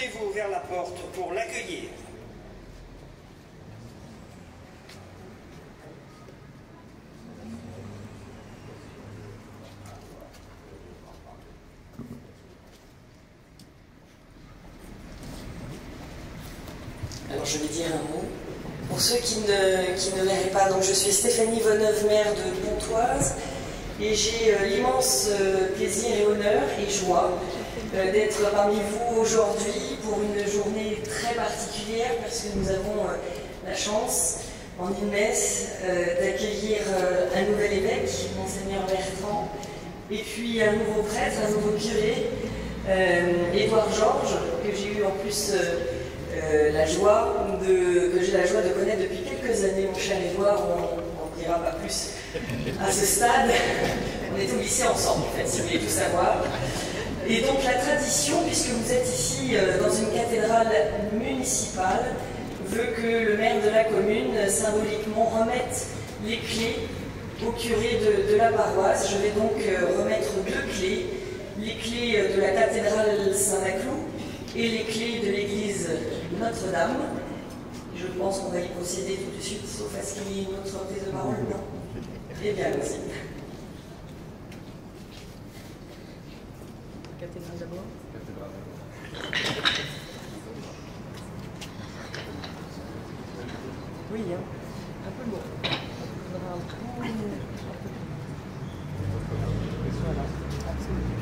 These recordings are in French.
dirigez-vous vers la porte pour l'accueillir. Alors je vais dire un mot. Pour ceux qui ne verraient pas, donc je suis Stéphanie Veneuve, maire de Pontoise, et j'ai l'immense plaisir et honneur et joie d'être parmi vous aujourd'hui pour une journée très particulière parce que nous avons la chance en une messe d'accueillir un nouvel évêque, Monseigneur Bertrand, et puis un nouveau prêtre, un nouveau curé, Édouard Georges, que j'ai eu en plus que j'ai la joie de connaître depuis quelques années, mon cher Édouard, on ne dira pas plus à ce stade. On est au lycée ensemble, en fait, si vous voulez tout savoir. Et donc la tradition, puisque vous êtes ici dans une cathédrale municipale, veut que le maire de la commune, symboliquement, remette les clés au curé de la paroisse. Je vais donc remettre 2 clés, les clés de la cathédrale Saint-Maclou et les clés de l'église Notre-Dame. Je pense qu'on va y procéder tout de suite, sauf à ce qu'il y ait une autre prise de parole, non? Eh bien, allons-y. Cathédrale d'abord. Oui, hein, un peu lourd. Il faudra un peu. Voilà, absolument.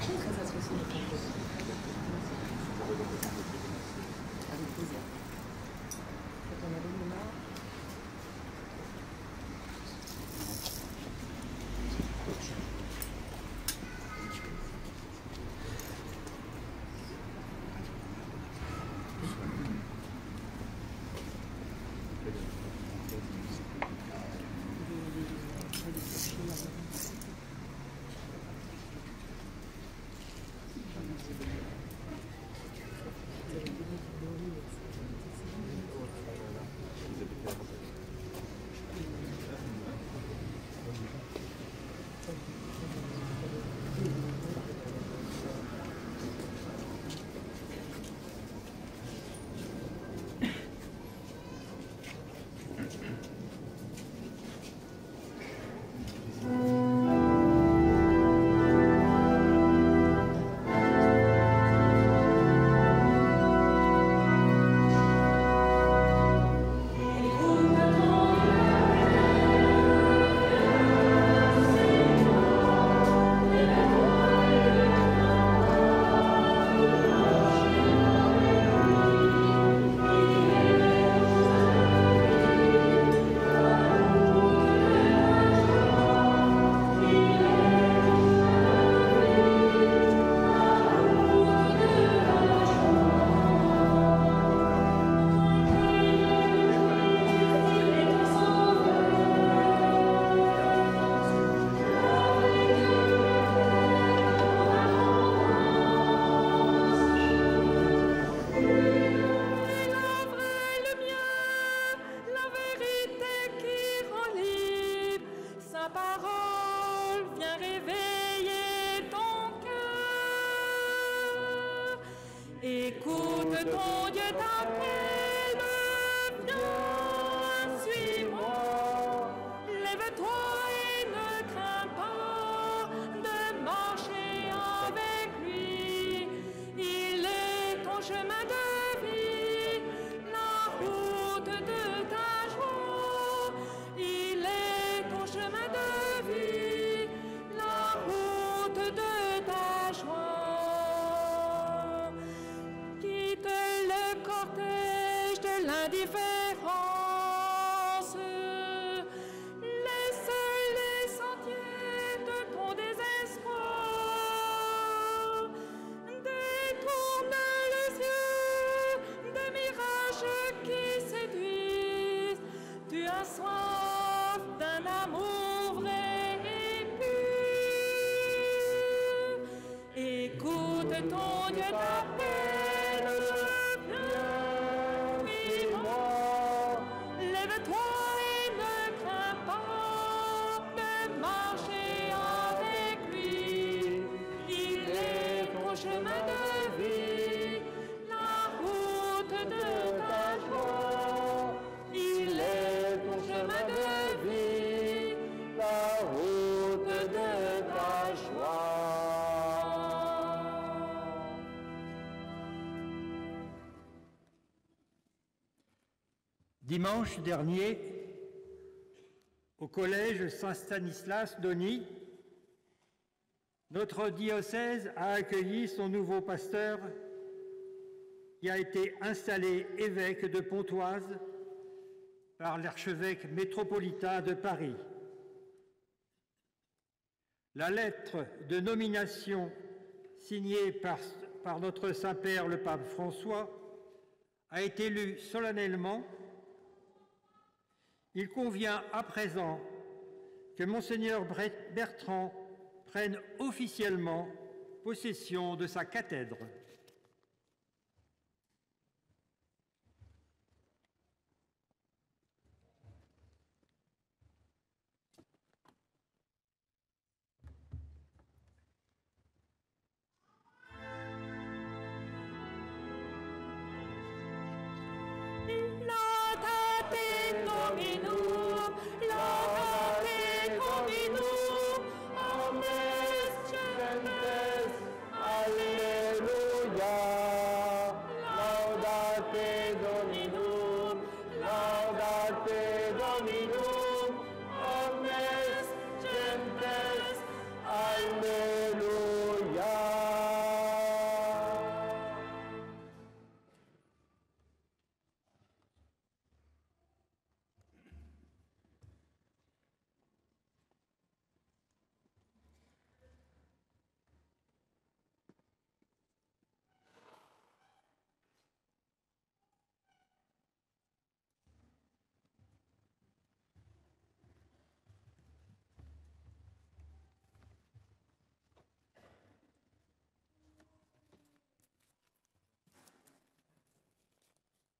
Très associé. Avec plaisir. Quand on avait une marque. Écoute, ton Dieu t'appelle, viens, suis-moi. Lève-toi et ne crains pas de marcher avec lui. Il est ton chemin de vie, la route de ta joie. Il est ton chemin de vie, la route de ta joie. Cortège de l'indifférence, laisse les sentiers de ton désespoir, détourne les yeux des mirages qui séduisent. Tu as soif d'un amour vrai et pur. Écoute, ton Dieu t'appelle. Lève-toi et ne crains pas de marcher avec lui. Il est ton chemin Dimanche dernier, au collège Saint-Stanislas d'Osny, notre diocèse a accueilli son nouveau pasteur qui a été installé évêque de Pontoise par l'archevêque métropolitain de Paris. La lettre de nomination signée par notre Saint-Père le pape François a été lue solennellement. Il convient à présent que Monseigneur Bertrand prenne officiellement possession de sa cathèdre.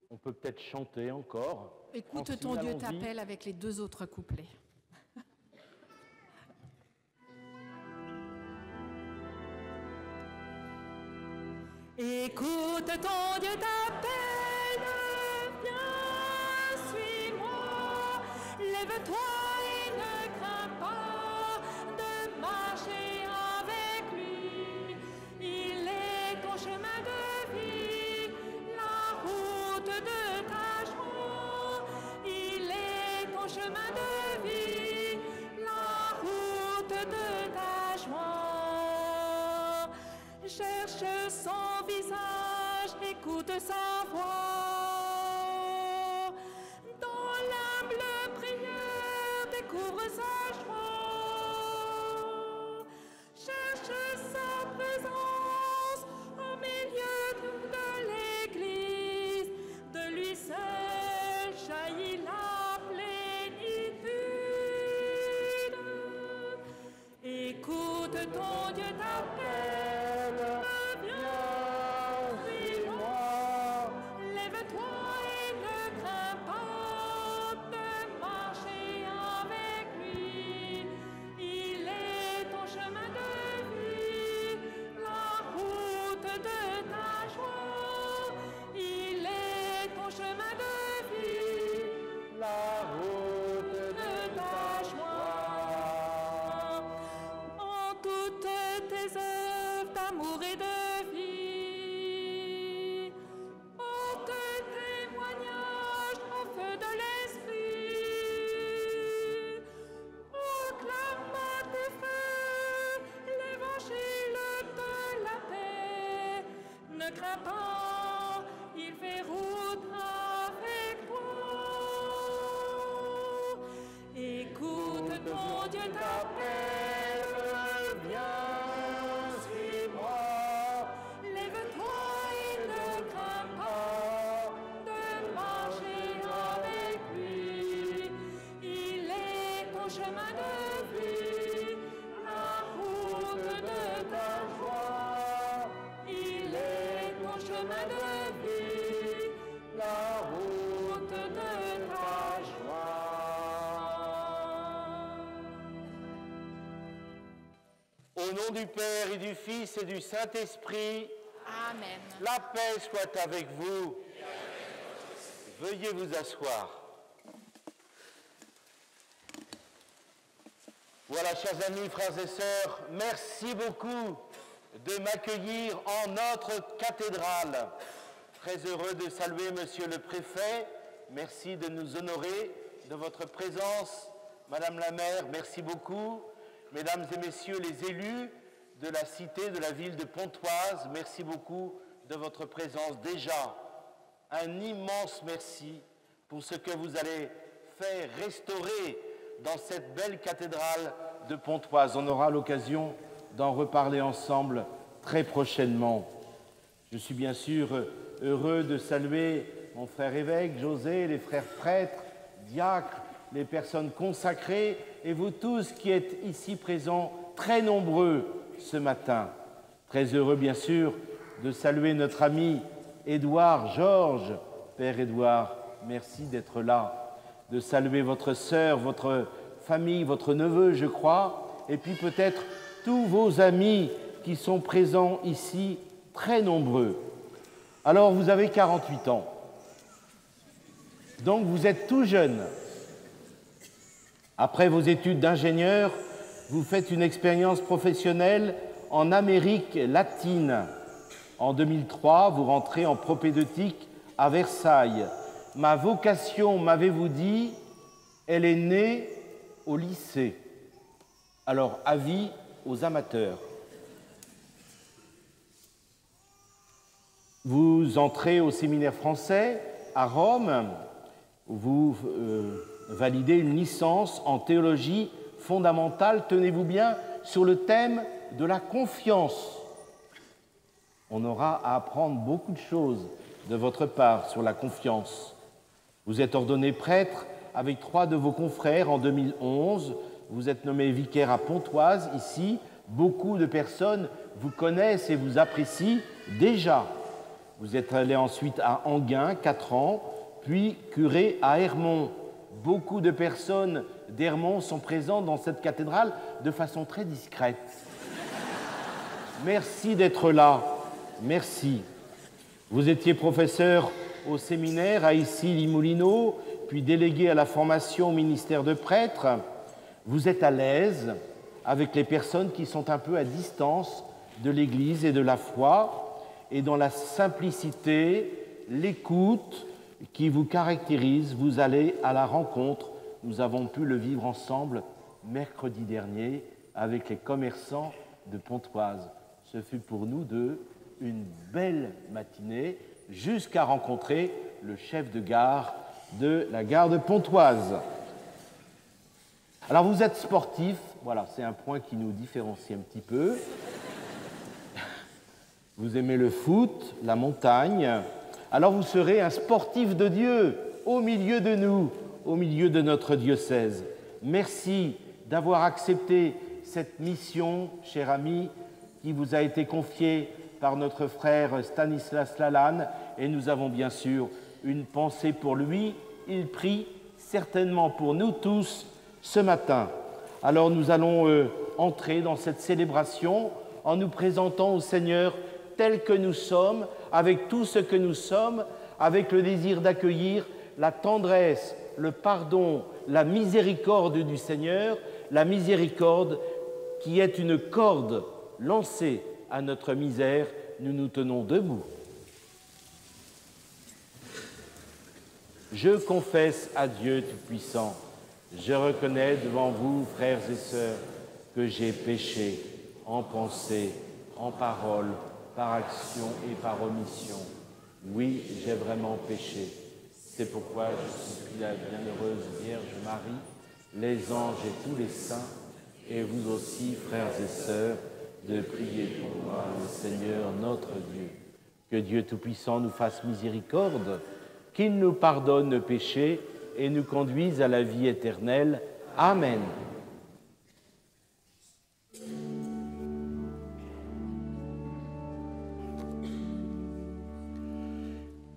On peut peut-être chanter encore. Écoute, Francine, ton Dieu allons-y. t'appelle avec les deux autres couplets. Écoute, ton Dieu t'appelle, viens, suis-moi, lève-toi et ne crains pas de marcher avec lui. Il est ton chemin de vie, la route de ta joie. Il est ton chemin de vie, la route de ta joie. Cherche son visage, écoute sa voix. Dans l'humble prière, découvre sa joie. Cherche sa présence au milieu de l'Église. De lui seul jaillit la plénitude. Écoute, ton Dieu t'appelle. Lève-toi et ne crains pas de marcher avec lui. Il est ton chemin de vie, la route de ta joie. Il est ton chemin de vie, la route de ta joie. En toutes tes œuvres d'amour et de vie, porte témoignage au feu de l'esprit. Proclame à tes frères l'évangile de la paix. Ne crains pas, il fait route avec toi. Écoute, ton Dieu t'appelle, viens, suis-moi. Lève-toi et ne crains pas de marcher avec lui. Il est ton chemin de vie, la route de ta joie. Il est ton chemin de vie, la route de ta joie. Au nom du Père et du Fils et du Saint-Esprit, Amen. la paix soit avec vous. Veuillez vous asseoir. Voilà, chers amis, frères et sœurs, merci beaucoup de m'accueillir en notre cathédrale. Très heureux de saluer Monsieur le Préfet. Merci de nous honorer de votre présence. Madame la maire, merci beaucoup. Mesdames et messieurs les élus de la cité, de la ville de Pontoise, merci beaucoup de votre présence. Déjà, un immense merci pour ce que vous allez faire restaurer dans cette belle cathédrale de Pontoise. On aura l'occasion d'en reparler ensemble très prochainement. Je suis bien sûr heureux de saluer mon frère évêque, José, les frères prêtres, diacres, les personnes consacrées et vous tous qui êtes ici présents, très nombreux ce matin. Très heureux bien sûr de saluer notre ami Édouard Georges. Père Édouard, merci d'être là. De saluer votre sœur, votre famille, votre neveu, je crois, et puis peut-être tous vos amis qui sont présents ici, très nombreux. Alors, vous avez 48 ans. Donc, vous êtes tout jeune. Après vos études d'ingénieur, vous faites une expérience professionnelle en Amérique latine. En 2003, vous rentrez en propédeutique à Versailles. Ma vocation, m'avez-vous dit, elle est née au lycée. Alors, avis aux amateurs. Vous entrez au séminaire français à Rome, où vous validez une licence en théologie fondamentale, tenez-vous bien, sur le thème de la confiance. On aura à apprendre beaucoup de choses de votre part sur la confiance. Vous êtes ordonné prêtre avec 3 de vos confrères en 2011. Vous êtes nommé vicaire à Pontoise, ici. Beaucoup de personnes vous connaissent et vous apprécient déjà. Vous êtes allé ensuite à Enghien, 4 ans, puis curé à Hermont. Beaucoup de personnes d'Hermont sont présentes dans cette cathédrale de façon très discrète. Merci d'être là. Merci. Vous étiez professeur au séminaire à Issy-les-Moulineaux, puis délégué à la formation au ministère de prêtres. Vous êtes à l'aise avec les personnes qui sont un peu à distance de l'Église et de la foi, et dans la simplicité, l'écoute qui vous caractérise, vous allez à la rencontre. Nous avons pu le vivre ensemble mercredi dernier avec les commerçants de Pontoise. Ce fut pour nous deux une belle matinée jusqu'à rencontrer le chef de gare de la gare de Pontoise. Alors vous êtes sportif, voilà, c'est un point qui nous différencie un petit peu. Vous aimez le foot, la montagne, alors vous serez un sportif de Dieu au milieu de nous, au milieu de notre diocèse. Merci d'avoir accepté cette mission, cher ami, qui vous a été confiée par notre frère Stanislas Lalanne, et nous avons bien sûr une pensée pour lui. Il prie certainement pour nous tous ce matin. Alors nous allons entrer dans cette célébration en nous présentant au Seigneur tel que nous sommes, avec tout ce que nous sommes, avec le désir d'accueillir la tendresse, le pardon, la miséricorde du Seigneur, la miséricorde qui est une corde lancée à notre misère. Nous nous tenons debout. Je confesse à Dieu Tout-Puissant, je reconnais devant vous, frères et sœurs, que j'ai péché en pensée, en parole, par action et par omission. Oui, j'ai vraiment péché. C'est pourquoi je supplie la bienheureuse Vierge Marie, les anges et tous les saints, et vous aussi, frères et sœurs, de prier pour moi, le Seigneur notre Dieu. Que Dieu Tout-Puissant nous fasse miséricorde, qu'il nous pardonne nos péchés et nous conduise à la vie éternelle. Amen.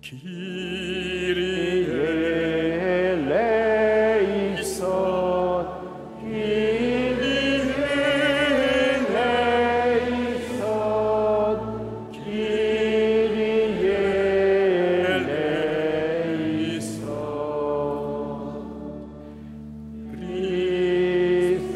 Kyrie eleison, Kyrie eleison, Kyrie eleison. Christe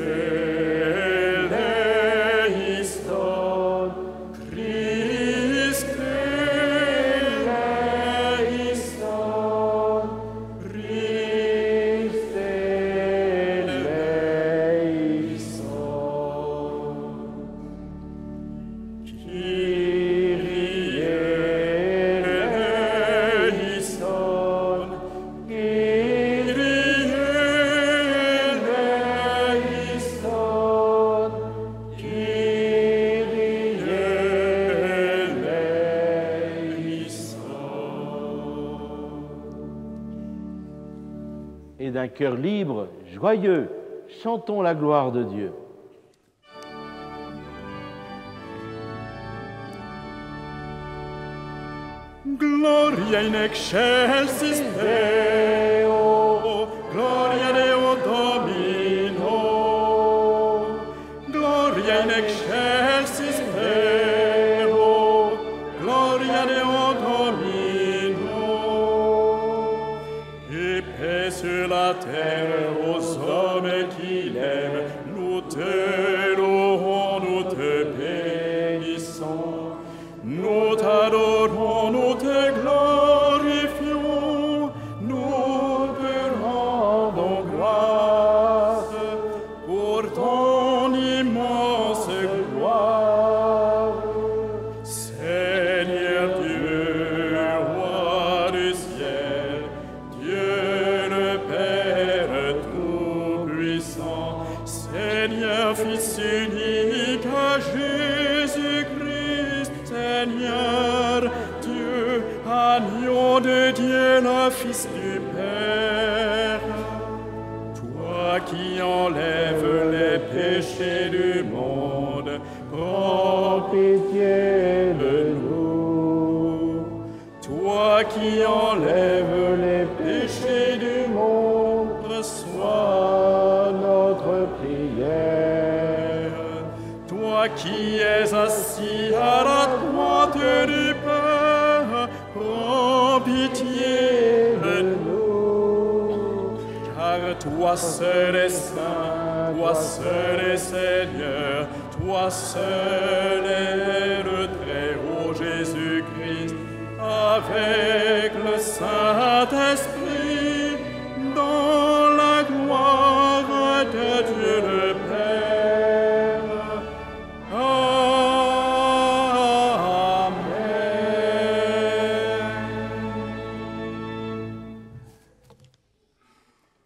d'un cœur libre, joyeux, chantons la gloire de Dieu. Gloria in excelsis Deo, gloria Deo Domino. Gloria in excelsis Deo, gloria Deo Domino. Et paix sur la terre aux hommes qu'il aime, nous te louons, nous te bénissons, nous t'adorons, nous te glorifions, nous te rendons gloire pour ton immense gloire. Seigneur Dieu, roi du ciel, Dieu le Père tout-puissant, Seigneur Fils unique à Jésus-Christ, Seigneur Dieu, agneau de Dieu, le Fils du Père, toi qui enlèves les péchés du monde, prends pitié de nous. Toi qui enlèves les péchés du monde, reçois notre prière. Toi qui es assis à la droite du Père, prends pitié de nous. Car toi seul es saint, toi seul es Seigneur, toi seul est le Très-Haut Jésus-Christ, avec le Saint-Esprit, dans la gloire de Dieu le Père.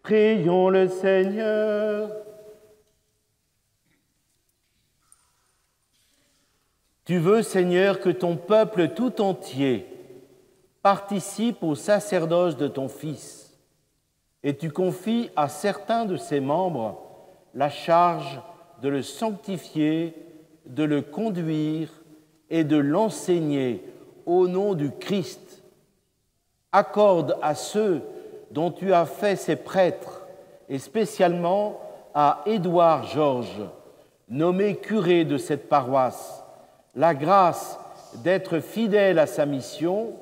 Prions le Seigneur. Tu veux, Seigneur, que ton peuple tout entier participe au sacerdoce de ton Fils, et tu confies à certains de ses membres la charge de le sanctifier, de le conduire et de l'enseigner au nom du Christ. Accorde à ceux dont tu as fait ses prêtres, et spécialement à Édouard Georges, nommé curé de cette paroisse, la grâce d'être fidèle à sa mission,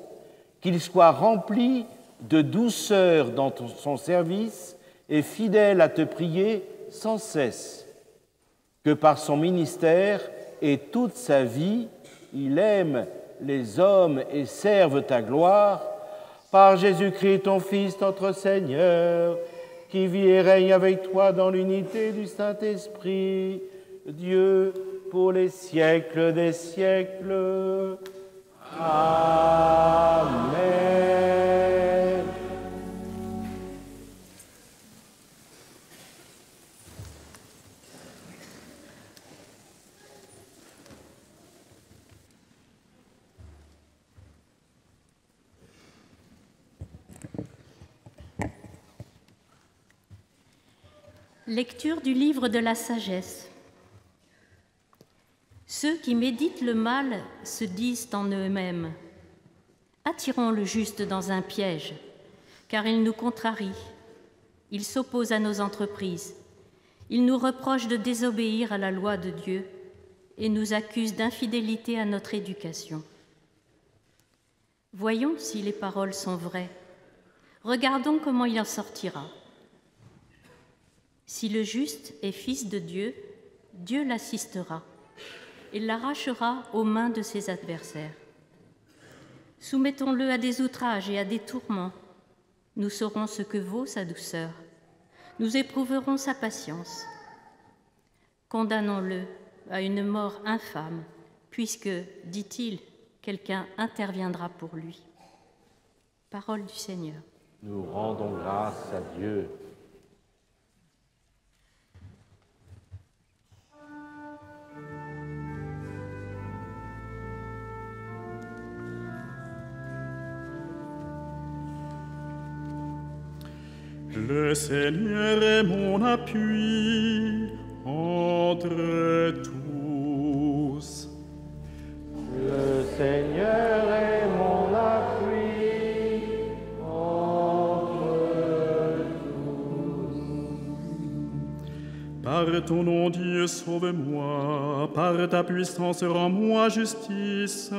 qu'il soit rempli de douceur dans son service et fidèle à te prier sans cesse. Que par son ministère et toute sa vie, il aime les hommes et serve ta gloire, par Jésus-Christ, ton Fils, notre Seigneur, qui vit et règne avec toi dans l'unité du Saint-Esprit, Dieu, pour les siècles des siècles. Amen. Lecture du livre de la sagesse. Ceux qui méditent le mal se disent en eux-mêmes « Attirons le juste dans un piège, car il nous contrarie, il s'oppose à nos entreprises, il nous reproche de désobéir à la loi de Dieu et nous accuse d'infidélité à notre éducation. Voyons si les paroles sont vraies, regardons comment il en sortira. Si le juste est fils de Dieu, Dieu l'assistera et l'arrachera aux mains de ses adversaires. Soumettons-le à des outrages et à des tourments. Nous saurons ce que vaut sa douceur. Nous éprouverons sa patience. Condamnons-le à une mort infâme, puisque, dit-il, quelqu'un interviendra pour lui. Parole du Seigneur. Nous rendons grâce à Dieu. Le Seigneur est mon appui entre tous. Le Seigneur est mon appui entre tous. Par ton nom, Dieu, sauve-moi. Par ta puissance, rends-moi justice.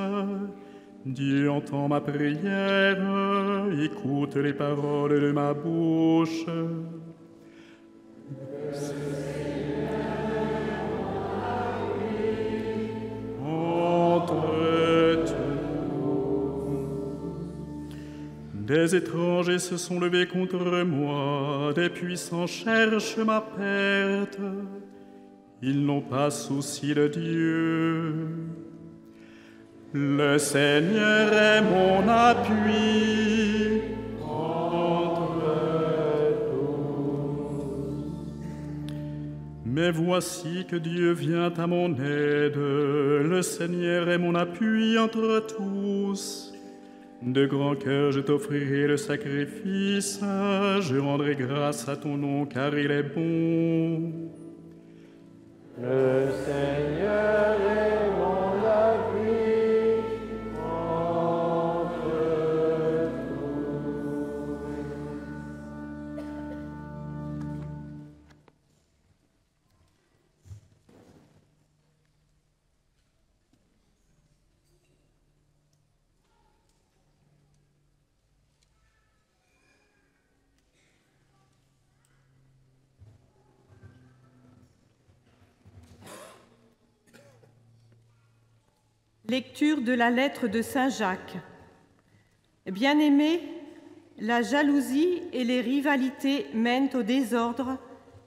Dieu, entend ma prière, écoute les paroles de ma bouche. Entre tous. Des étrangers se sont levés contre moi, des puissants cherchent ma perte. Ils n'ont pas souci de Dieu. Le Seigneur est mon appui entre tous. Mais voici que Dieu vient à mon aide. Le Seigneur est mon appui entre tous. De grand cœur, je t'offrirai le sacrifice. Je rendrai grâce à ton nom, car il est bon. Le Seigneur est mon appui. Lecture de la lettre de Saint Jacques. Bien-aimés, la jalousie et les rivalités mènent au désordre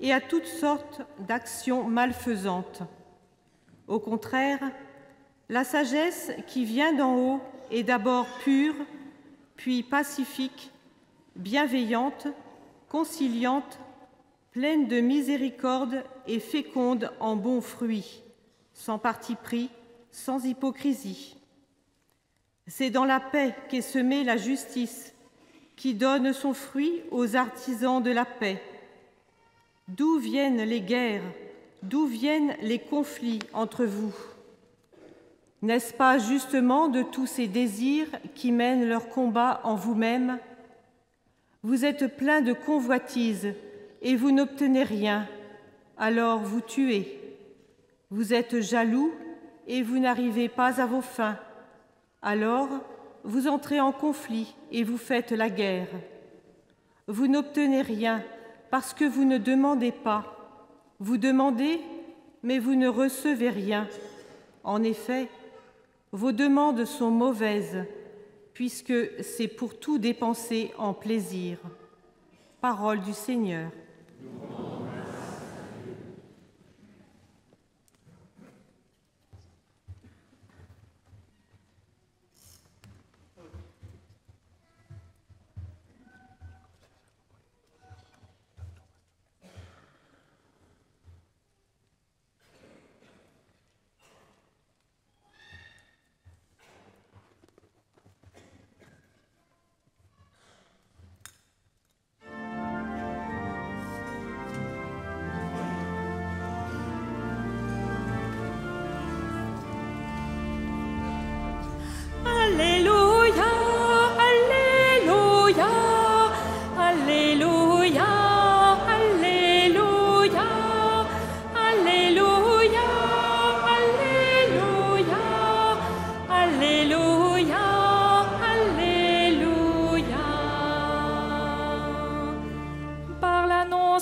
et à toutes sortes d'actions malfaisantes. Au contraire, la sagesse qui vient d'en haut est d'abord pure, puis pacifique, bienveillante, conciliante, pleine de miséricorde et féconde en bons fruits, sans parti pris, sans hypocrisie. C'est dans la paix qu'est semée la justice, qui donne son fruit aux artisans de la paix. D'où viennent les guerres? D'où viennent les conflits entre vous? N'est-ce pas justement de tous ces désirs qui mènent leur combat en vous-même? Vous êtes plein de convoitises et vous n'obtenez rien, alors vous tuez. Vous êtes jaloux et vous n'arrivez pas à vos fins. Alors, vous entrez en conflit et vous faites la guerre. Vous n'obtenez rien parce que vous ne demandez pas. Vous demandez, mais vous ne recevez rien. En effet, vos demandes sont mauvaises, puisque c'est pour tout dépenser en plaisir. Parole du Seigneur.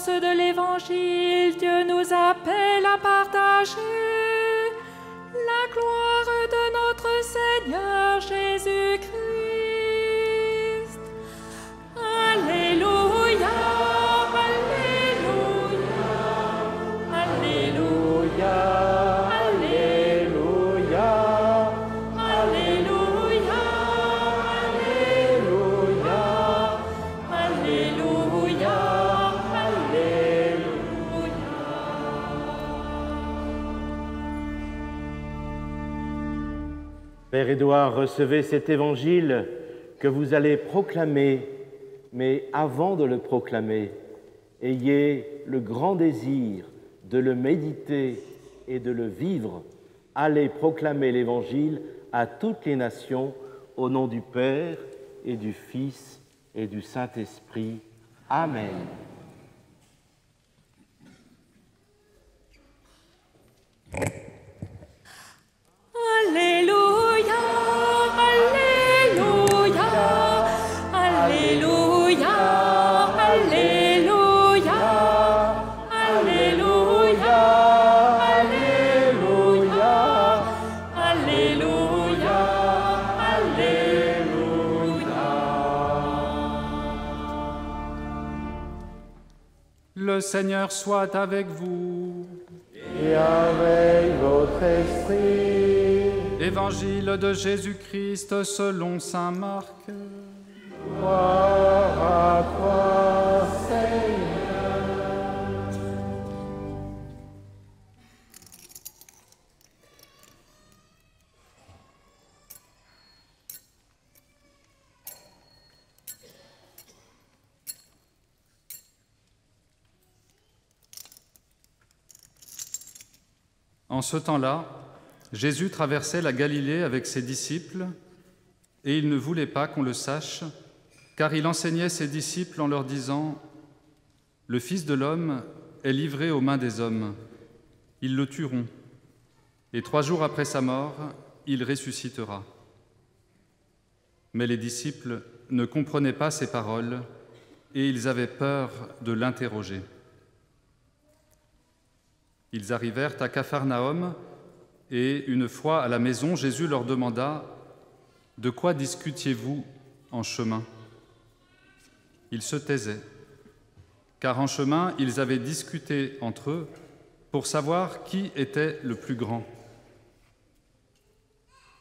De l'Évangile, Dieu nous appelle à partager la gloire de notre Seigneur Jésus-Christ. Alléluia, Alléluia, Alléluia, Alléluia, Alléluia, Alléluia, Alléluia. Père Édouard, recevez cet évangile que vous allez proclamer mais avant de le proclamer, ayez le grand désir de le méditer et de le vivre. Allez proclamer l'Évangile à toutes les nations, au nom du Père et du Fils et du Saint-Esprit. Amen. Alléluia, Alléluia, Alléluia, Alléluia, Alléluia, Alléluia, Alléluia, Alléluia. Le Seigneur soit avec vous. Et avec votre esprit. Évangile de Jésus-Christ selon saint Marc. Gloire à toi, Seigneur. En ce temps-là, Jésus traversait la Galilée avec ses disciples, et il ne voulait pas qu'on le sache, car il enseignait ses disciples en leur disant « Le Fils de l'homme est livré aux mains des hommes. Ils le tueront, et 3 jours après sa mort, il ressuscitera. » Mais les disciples ne comprenaient pas ces paroles, et ils avaient peur de l'interroger. Ils arrivèrent à Capharnaüm, et une fois à la maison, Jésus leur demanda « De quoi discutiez-vous en chemin ?» Ils se taisaient, car en chemin, ils avaient discuté entre eux pour savoir qui était le plus grand.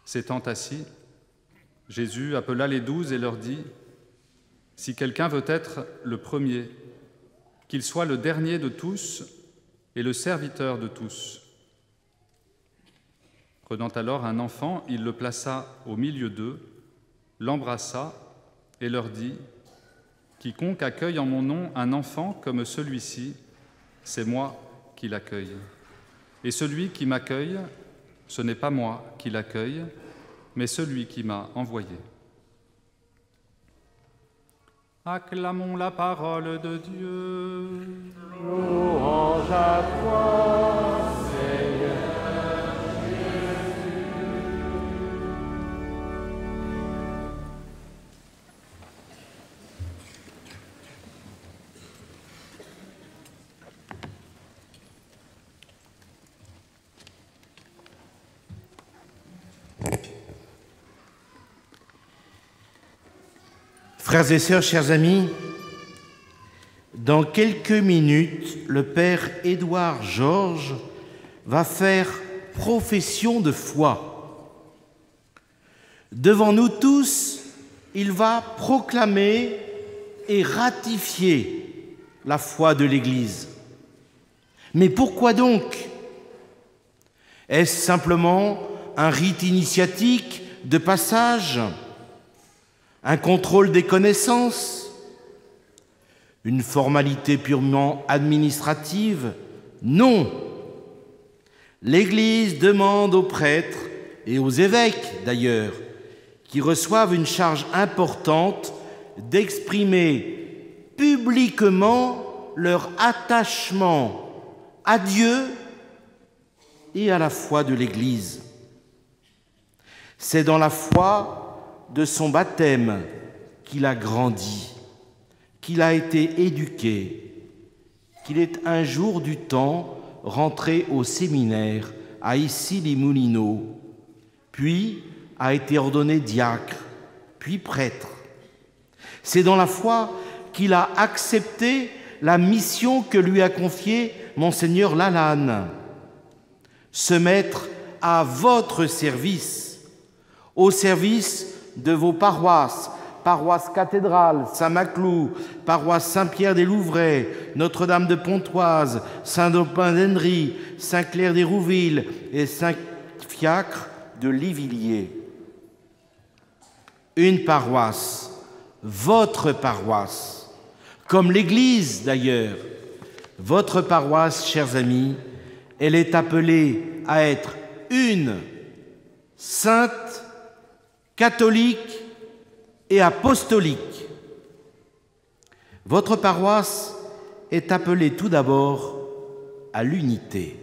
S'étant assis, Jésus appela les 12 et leur dit « Si quelqu'un veut être le premier, qu'il soit le dernier de tous et le serviteur de tous. » Prenant alors un enfant, il le plaça au milieu d'eux, l'embrassa et leur dit « Quiconque accueille en mon nom un enfant comme celui-ci, c'est moi qui l'accueille. Et celui qui m'accueille, ce n'est pas moi qui l'accueille, mais celui qui m'a envoyé. » Acclamons la parole de Dieu. Louange à toi, Seigneur. Frères et sœurs, chers amis, dans quelques minutes, le Père Édouard Georges va faire profession de foi. Devant nous tous, il va proclamer et ratifier la foi de l'Église. Mais pourquoi donc? Est-ce simplement un rite initiatique de passage? Un contrôle des connaissances? Une formalité purement administrative? Non. L'Église demande aux prêtres et aux évêques, d'ailleurs, qui reçoivent une charge importante, d'exprimer publiquement leur attachement à Dieu et à la foi de l'Église. C'est dans la foi de son baptême qu'il a grandi, qu'il a été éduqué, qu'il est un jour du temps rentré au séminaire à Issy-les-Moulineaux, puis a été ordonné diacre, puis prêtre. C'est dans la foi qu'il a accepté la mission que lui a confiée Monseigneur Lalanne, se mettre à votre service, au service de vos paroisses, paroisse cathédrale, Saint-Maclou, paroisse Saint-Pierre-des-Louvrais, Notre-Dame de Pontoise, Saint-Aubin d'Henry, Saint-Clair-des-Rouville et Saint-Fiacre de Livilliers. Une paroisse votre paroisse, comme l'Église d'ailleurs. Votre paroisse, chers amis, elle est appelée à être une, sainte, catholique et apostolique. Votre paroisse est appelée tout d'abord à l'unité.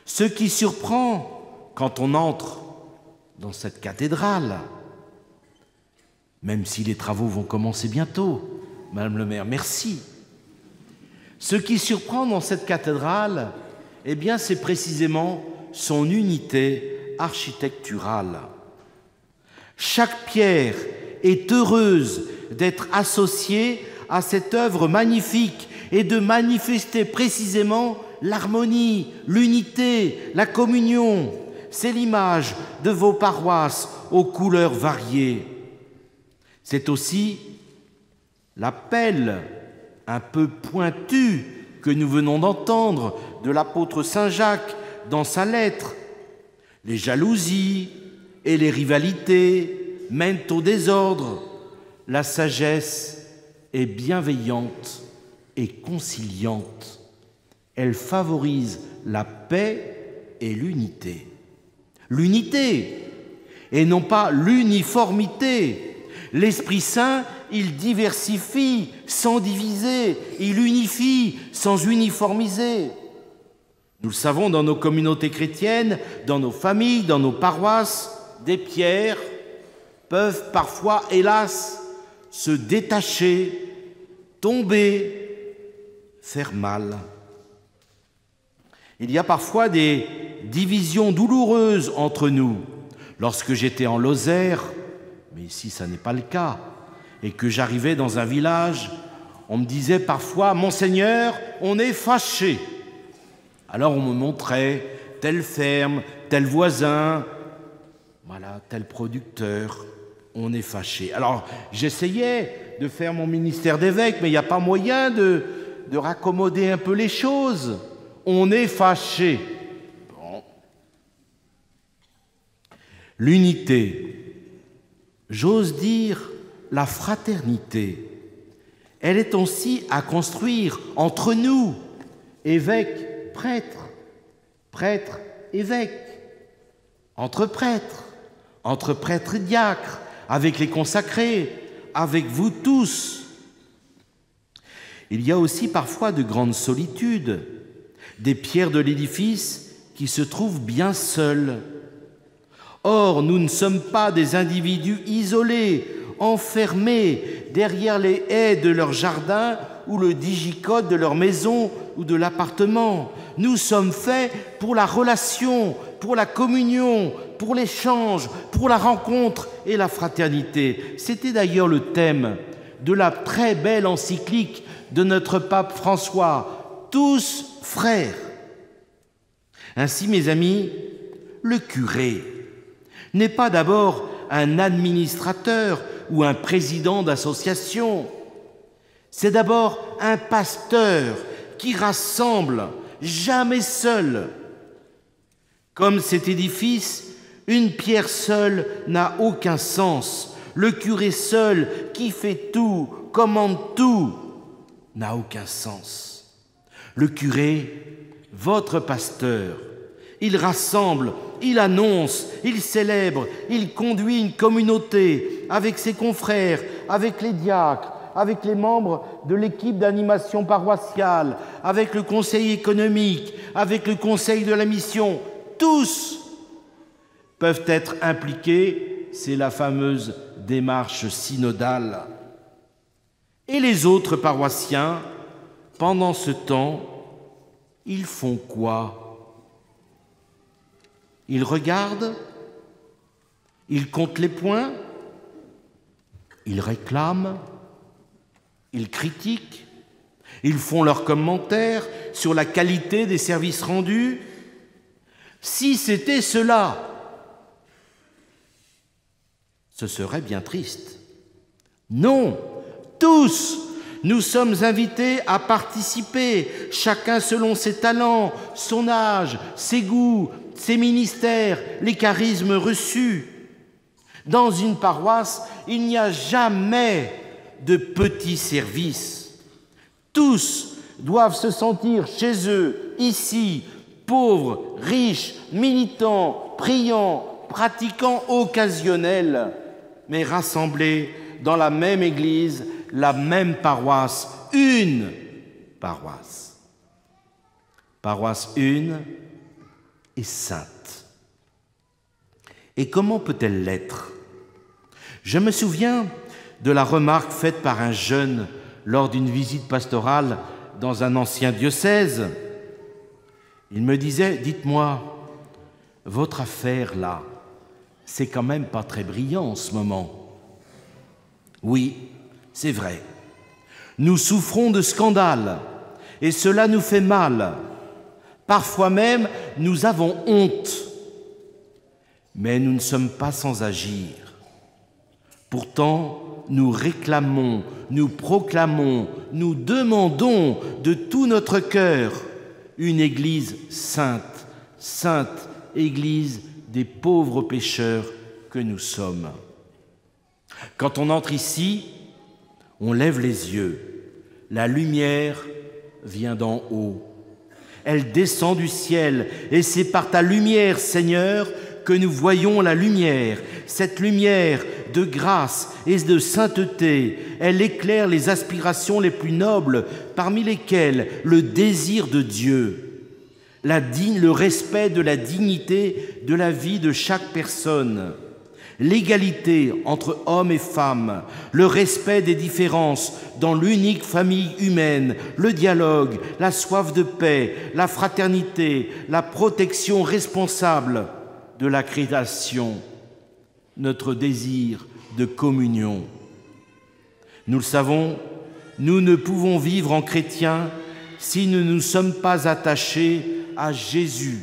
Ce qui surprend quand on entre dans cette cathédrale, même si les travaux vont commencer bientôt, Madame le maire, merci. Ce qui surprend dans cette cathédrale, eh bien, c'est précisément son unité architecturale. Chaque pierre est heureuse d'être associée à cette œuvre magnifique et de manifester précisément l'harmonie, l'unité, la communion. C'est l'image de vos paroisses aux couleurs variées. C'est aussi l'appel un peu pointu que nous venons d'entendre de l'apôtre Saint Jacques dans sa lettre. Les jalousies et les rivalités mènent au désordre. La sagesse est bienveillante et conciliante. Elle favorise la paix et l'unité. L'unité et non pas l'uniformité. L'Esprit Saint, il diversifie sans diviser, il unifie sans uniformiser. Nous le savons dans nos communautés chrétiennes, dans nos familles, dans nos paroisses, des pierres peuvent parfois, hélas, se détacher, tomber, faire mal. Il y a parfois des divisions douloureuses entre nous. Lorsque j'étais en Lozère, mais ici ça n'est pas le cas, et que j'arrivais dans un village, on me disait parfois « Monseigneur, on est fâchés ». Alors on me montrait telle ferme, tel voisin, voilà, tel producteur, on est fâchés. Alors j'essayais de faire mon ministère d'évêque, mais il n'y a pas moyen de raccommoder un peu les choses. On est fâchés. Bon. L'unité, j'ose dire la fraternité, elle est aussi à construire entre nous, évêques, prêtres, prêtres, évêques, entre prêtres et diacres, avec les consacrés, avec vous tous. Il y a aussi parfois de grandes solitudes, des pierres de l'édifice qui se trouvent bien seules. Or, nous ne sommes pas des individus isolés, enfermés derrière les haies de leur jardin ou le digicode de leur maison ou de l'appartement. Nous sommes faits pour la relation, pour la communion, pour l'échange, pour la rencontre et la fraternité. C'était d'ailleurs le thème de la très belle encyclique de notre pape François, « Tous frères ». Ainsi, mes amis, le curé n'est pas d'abord un administrateur ou un président d'association. C'est d'abord un pasteur qui rassemble, jamais seul. Comme cet édifice, une pierre seule n'a aucun sens. Le curé seul, qui fait tout, commande tout, n'a aucun sens. Le curé, votre pasteur, il rassemble, il annonce, il célèbre, il conduit une communauté avec ses confrères, avec les diacres, avec les membres de l'équipe d'animation paroissiale, avec le conseil économique, avec le conseil de la mission. Tous peuvent être impliqués, c'est la fameuse démarche synodale. Et les autres paroissiens, pendant ce temps, ils font quoi ? Ils regardent, ils comptent les points, ils réclament, ils critiquent, ils font leurs commentaires sur la qualité des services rendus. Si c'était cela, ce serait bien triste. Non, tous, nous sommes invités à participer, chacun selon ses talents, son âge, ses goûts, ses ministères, les charismes reçus. Dans une paroisse, il n'y a jamais de petits services. Tous doivent se sentir chez eux, ici, pauvres, riches, militants, priants, pratiquants occasionnels, mais rassemblés dans la même église, la même paroisse, une paroisse. Paroisse une et sainte. Et comment peut-elle l'être? Je me souviens de la remarque faite par un jeune lors d'une visite pastorale dans un ancien diocèse. Il me disait, dites-moi, votre affaire là, c'est quand même pas très brillant en ce moment. Oui, c'est vrai. Nous souffrons de scandales et cela nous fait mal. Parfois même, nous avons honte. Mais nous ne sommes pas sans agir. Pourtant, nous réclamons, nous proclamons, nous demandons de tout notre cœur une Église sainte, sainte Église des pauvres pécheurs que nous sommes. Quand on entre ici, on lève les yeux. La lumière vient d'en haut. Elle descend du ciel et c'est par ta lumière, Seigneur, que nous voyons la lumière. Cette lumière de grâce et de sainteté, elle éclaire les aspirations les plus nobles, parmi lesquelles le désir de Dieu, le respect de la dignité de la vie de chaque personne, l'égalité entre hommes et femmes, le respect des différences dans l'unique famille humaine, le dialogue, la soif de paix, la fraternité, la protection responsable de la création, notre désir de communion. Nous le savons, nous ne pouvons vivre en chrétiens si nous ne nous sommes pas attachés à Jésus.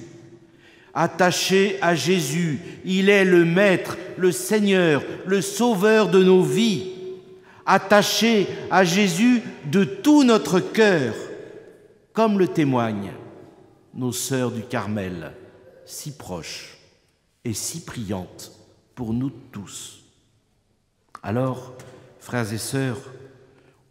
Attachés à Jésus, il est le Maître, le Seigneur, le Sauveur de nos vies. Attachés à Jésus de tout notre cœur, comme le témoignent nos sœurs du Carmel, si proches et si priantes pour nous tous. Alors, frères et sœurs,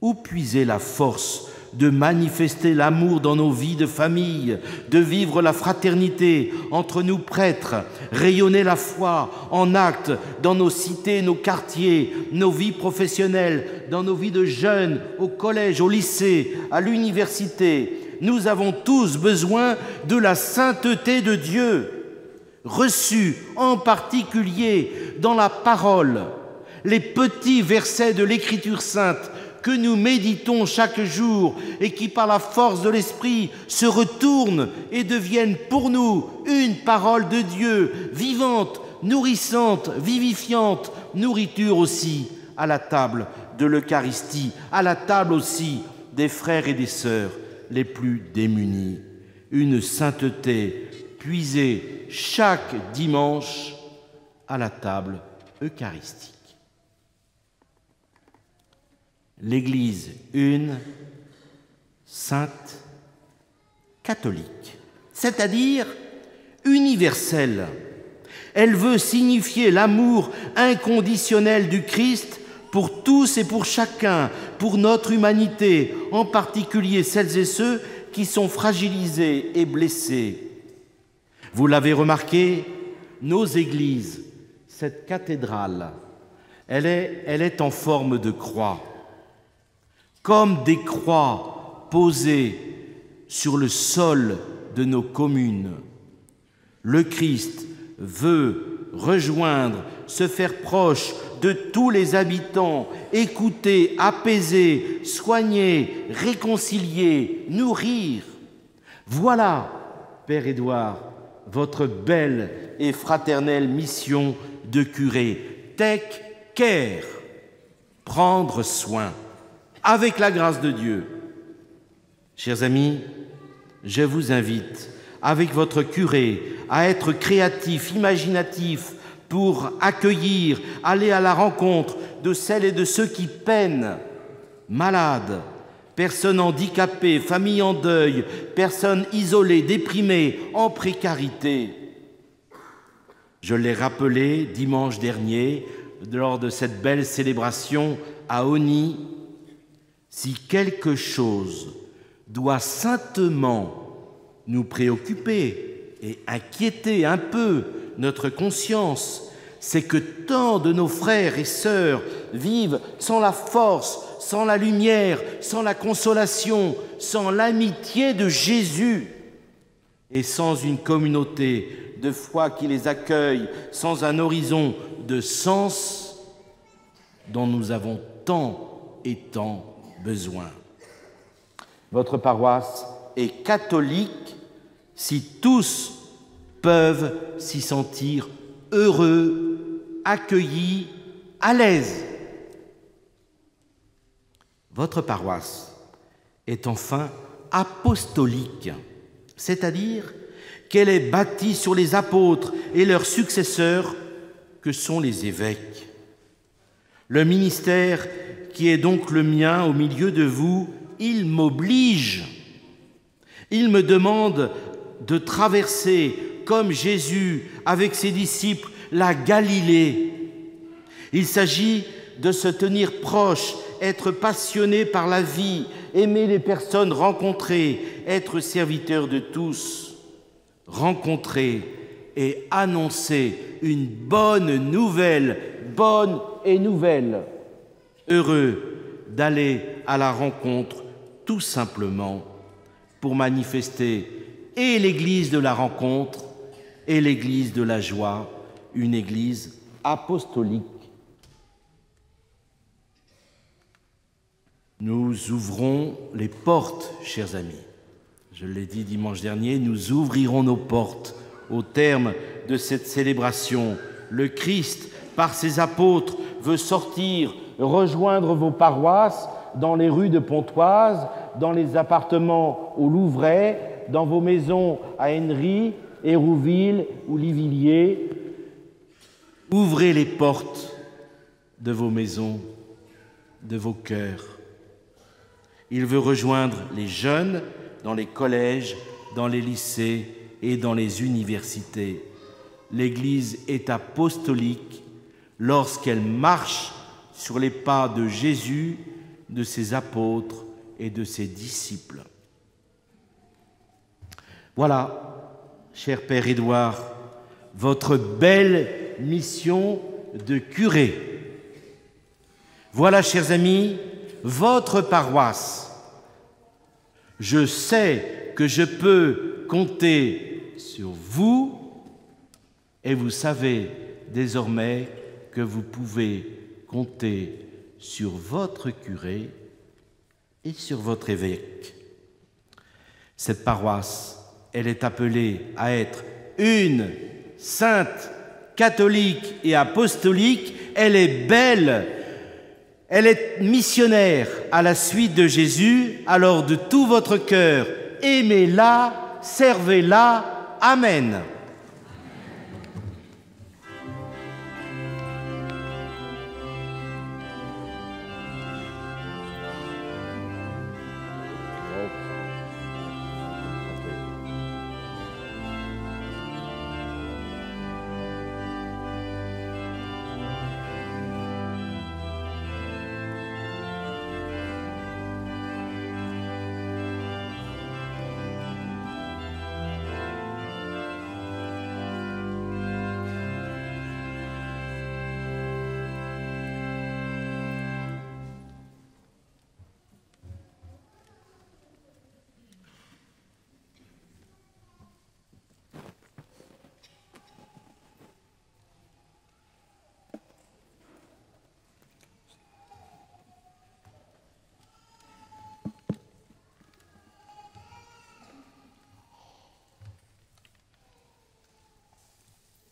où puiser la force de manifester l'amour dans nos vies de famille, de vivre la fraternité entre nous prêtres, rayonner la foi en actes dans nos cités, nos quartiers, nos vies professionnelles, dans nos vies de jeunes, au collège, au lycée, à l'université. Nous avons tous besoin de la sainteté de Dieu, reçue en particulier dans la parole, les petits versets de l'Écriture sainte que nous méditons chaque jour et qui, par la force de l'Esprit, se retournent et deviennent pour nous une parole de Dieu, vivante, nourrissante, vivifiante, nourriture aussi à la table de l'Eucharistie, à la table aussi des frères et des sœurs les plus démunis. Une sainteté puisée chaque dimanche à la table eucharistique. L'Église une, sainte, catholique, c'est-à-dire universelle. Elle veut signifier l'amour inconditionnel du Christ pour tous et pour chacun, pour notre humanité, en particulier celles et ceux qui sont fragilisés et blessés. Vous l'avez remarqué, nos églises, cette cathédrale, elle est en forme de croix. Comme des croix posées sur le sol de nos communes. Le Christ veut rejoindre, se faire proche de tous les habitants, écouter, apaiser, soigner, réconcilier, nourrir. Voilà, Père Édouard, votre belle et fraternelle mission de curé. Take care, prendre soin. Avec la grâce de Dieu. Chers amis, je vous invite, avec votre curé, à être créatif, imaginatif, pour accueillir, aller à la rencontre de celles et de ceux qui peinent, malades, personnes handicapées, familles en deuil, personnes isolées, déprimées, en précarité. Je l'ai rappelé dimanche dernier, lors de cette belle célébration à Oni, si quelque chose doit saintement nous préoccuper et inquiéter un peu notre conscience, c'est que tant de nos frères et sœurs vivent sans la force, sans la lumière, sans la consolation, sans l'amitié de Jésus et sans une communauté de foi qui les accueille, sans un horizon de sens dont nous avons tant et tant besoin. Votre paroisse est catholique si tous peuvent s'y sentir heureux, accueillis, à l'aise. Votre paroisse est enfin apostolique, c'est-à-dire qu'elle est bâtie sur les apôtres et leurs successeurs que sont les évêques. Le ministère qui est donc le mien au milieu de vous, il m'oblige. Il me demande de traverser, comme Jésus avec ses disciples, la Galilée. Il s'agit de se tenir proche, être passionné par la vie, aimer les personnes rencontrées, être serviteur de tous, rencontrer et annoncer une bonne nouvelle, bonne et nouvelle. Heureux d'aller à la rencontre tout simplement pour manifester et l'église de la rencontre et l'église de la joie, une église apostolique. Nous ouvrons les portes, chers amis. Je l'ai dit dimanche dernier, nous ouvrirons nos portes au terme de cette célébration. Le Christ, par ses apôtres, veut sortir, rejoindre vos paroisses dans les rues de Pontoise, dans les appartements au Louvray, dans vos maisons à Henry, Hérouville ou Livilliers. Ouvrez les portes de vos maisons, de vos cœurs. Il veut rejoindre les jeunes dans les collèges, dans les lycées et dans les universités. L'Église est apostolique lorsqu'elle marche sur les pas de Jésus, de ses apôtres et de ses disciples. Voilà, cher Père Édouard, votre belle mission de curé. Voilà, chers amis, votre paroisse. Je sais que je peux compter sur vous et vous savez désormais que vous pouvez compter sur votre curé et sur votre évêque. Cette paroisse, elle est appelée à être une sainte, catholique et apostolique. Elle est belle, elle est missionnaire à la suite de Jésus. Alors de tout votre cœur, aimez-la, servez-la. Amen.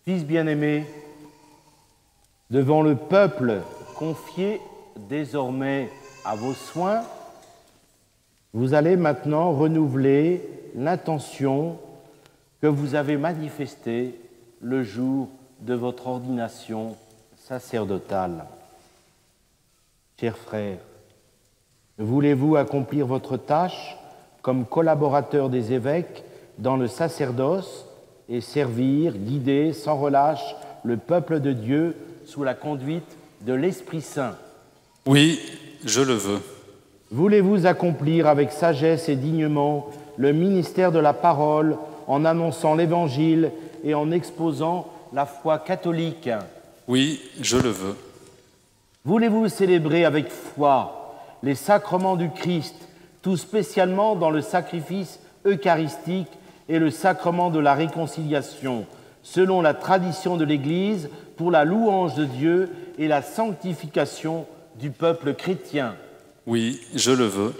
Fils bien-aimés, devant le peuple confié désormais à vos soins, vous allez maintenant renouveler l'intention que vous avez manifestée le jour de votre ordination sacerdotale. Chers frères, voulez-vous accomplir votre tâche comme collaborateur des évêques dans le sacerdoce et servir, guider sans relâche le peuple de Dieu sous la conduite de l'Esprit Saint? Oui, je le veux. Voulez-vous accomplir avec sagesse et dignement le ministère de la parole en annonçant l'Évangile et en exposant la foi catholique? Oui, je le veux. Voulez-vous célébrer avec foi les sacrements du Christ, tout spécialement dans le sacrifice eucharistique et le sacrement de la réconciliation, selon la tradition de l'Église, pour la louange de Dieu et la sanctification du peuple chrétien? Oui, je le veux.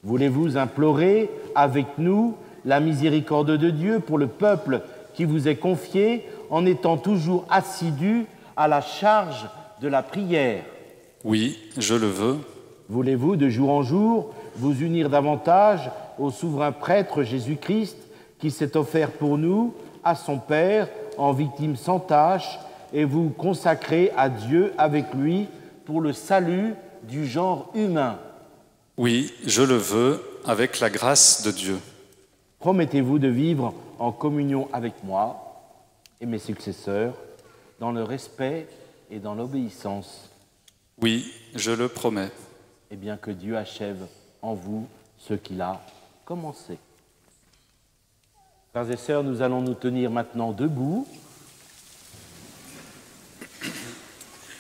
Voulez-vous implorer avec nous la miséricorde de Dieu pour le peuple qui vous est confié, en étant toujours assidus à la charge de la prière? Oui, je le veux. Voulez-vous de jour en jour vous unir davantage au souverain prêtre Jésus-Christ qui s'est offert pour nous, à son Père, en victime sans tache, et vous consacrer à Dieu avec lui pour le salut du genre humain? Oui, je le veux, avec la grâce de Dieu. Promettez-vous de vivre en communion avec moi et mes successeurs, dans le respect et dans l'obéissance? Oui, je le promets. Et bien que Dieu achève en vous ce qu'il a commencé. Frères et sœurs, nous allons nous tenir maintenant debout.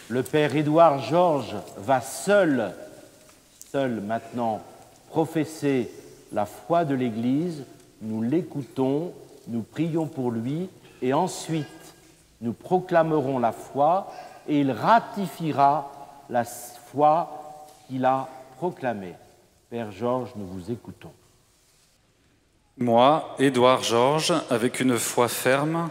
Le Père Édouard Georges va seul maintenant professer la foi de l'Église. Nous l'écoutons, nous prions pour lui et ensuite nous proclamerons la foi et il ratifiera la foi qu'il a proclamée. Père Georges, nous vous écoutons. Moi, Édouard Georges, avec une foi ferme,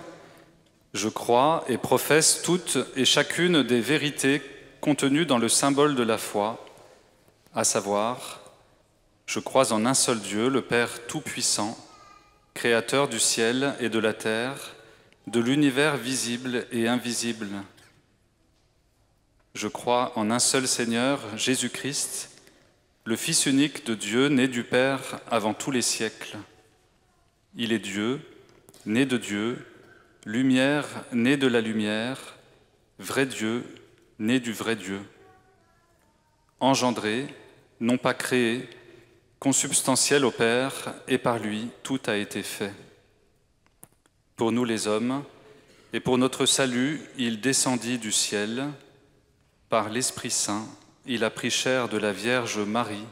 je crois et professe toutes et chacune des vérités contenues dans le symbole de la foi, à savoir, je crois en un seul Dieu, le Père Tout-Puissant, Créateur du ciel et de la terre, de l'univers visible et invisible. Je crois en un seul Seigneur, Jésus-Christ, le Fils unique de Dieu, né du Père avant tous les siècles. Il est Dieu, né de Dieu, lumière, né de la lumière, vrai Dieu, né du vrai Dieu. Engendré, non pas créé, consubstantiel au Père, et par lui tout a été fait. Pour nous les hommes, et pour notre salut, il descendit du ciel. Par l'Esprit Saint, il a pris chair de la Vierge Marie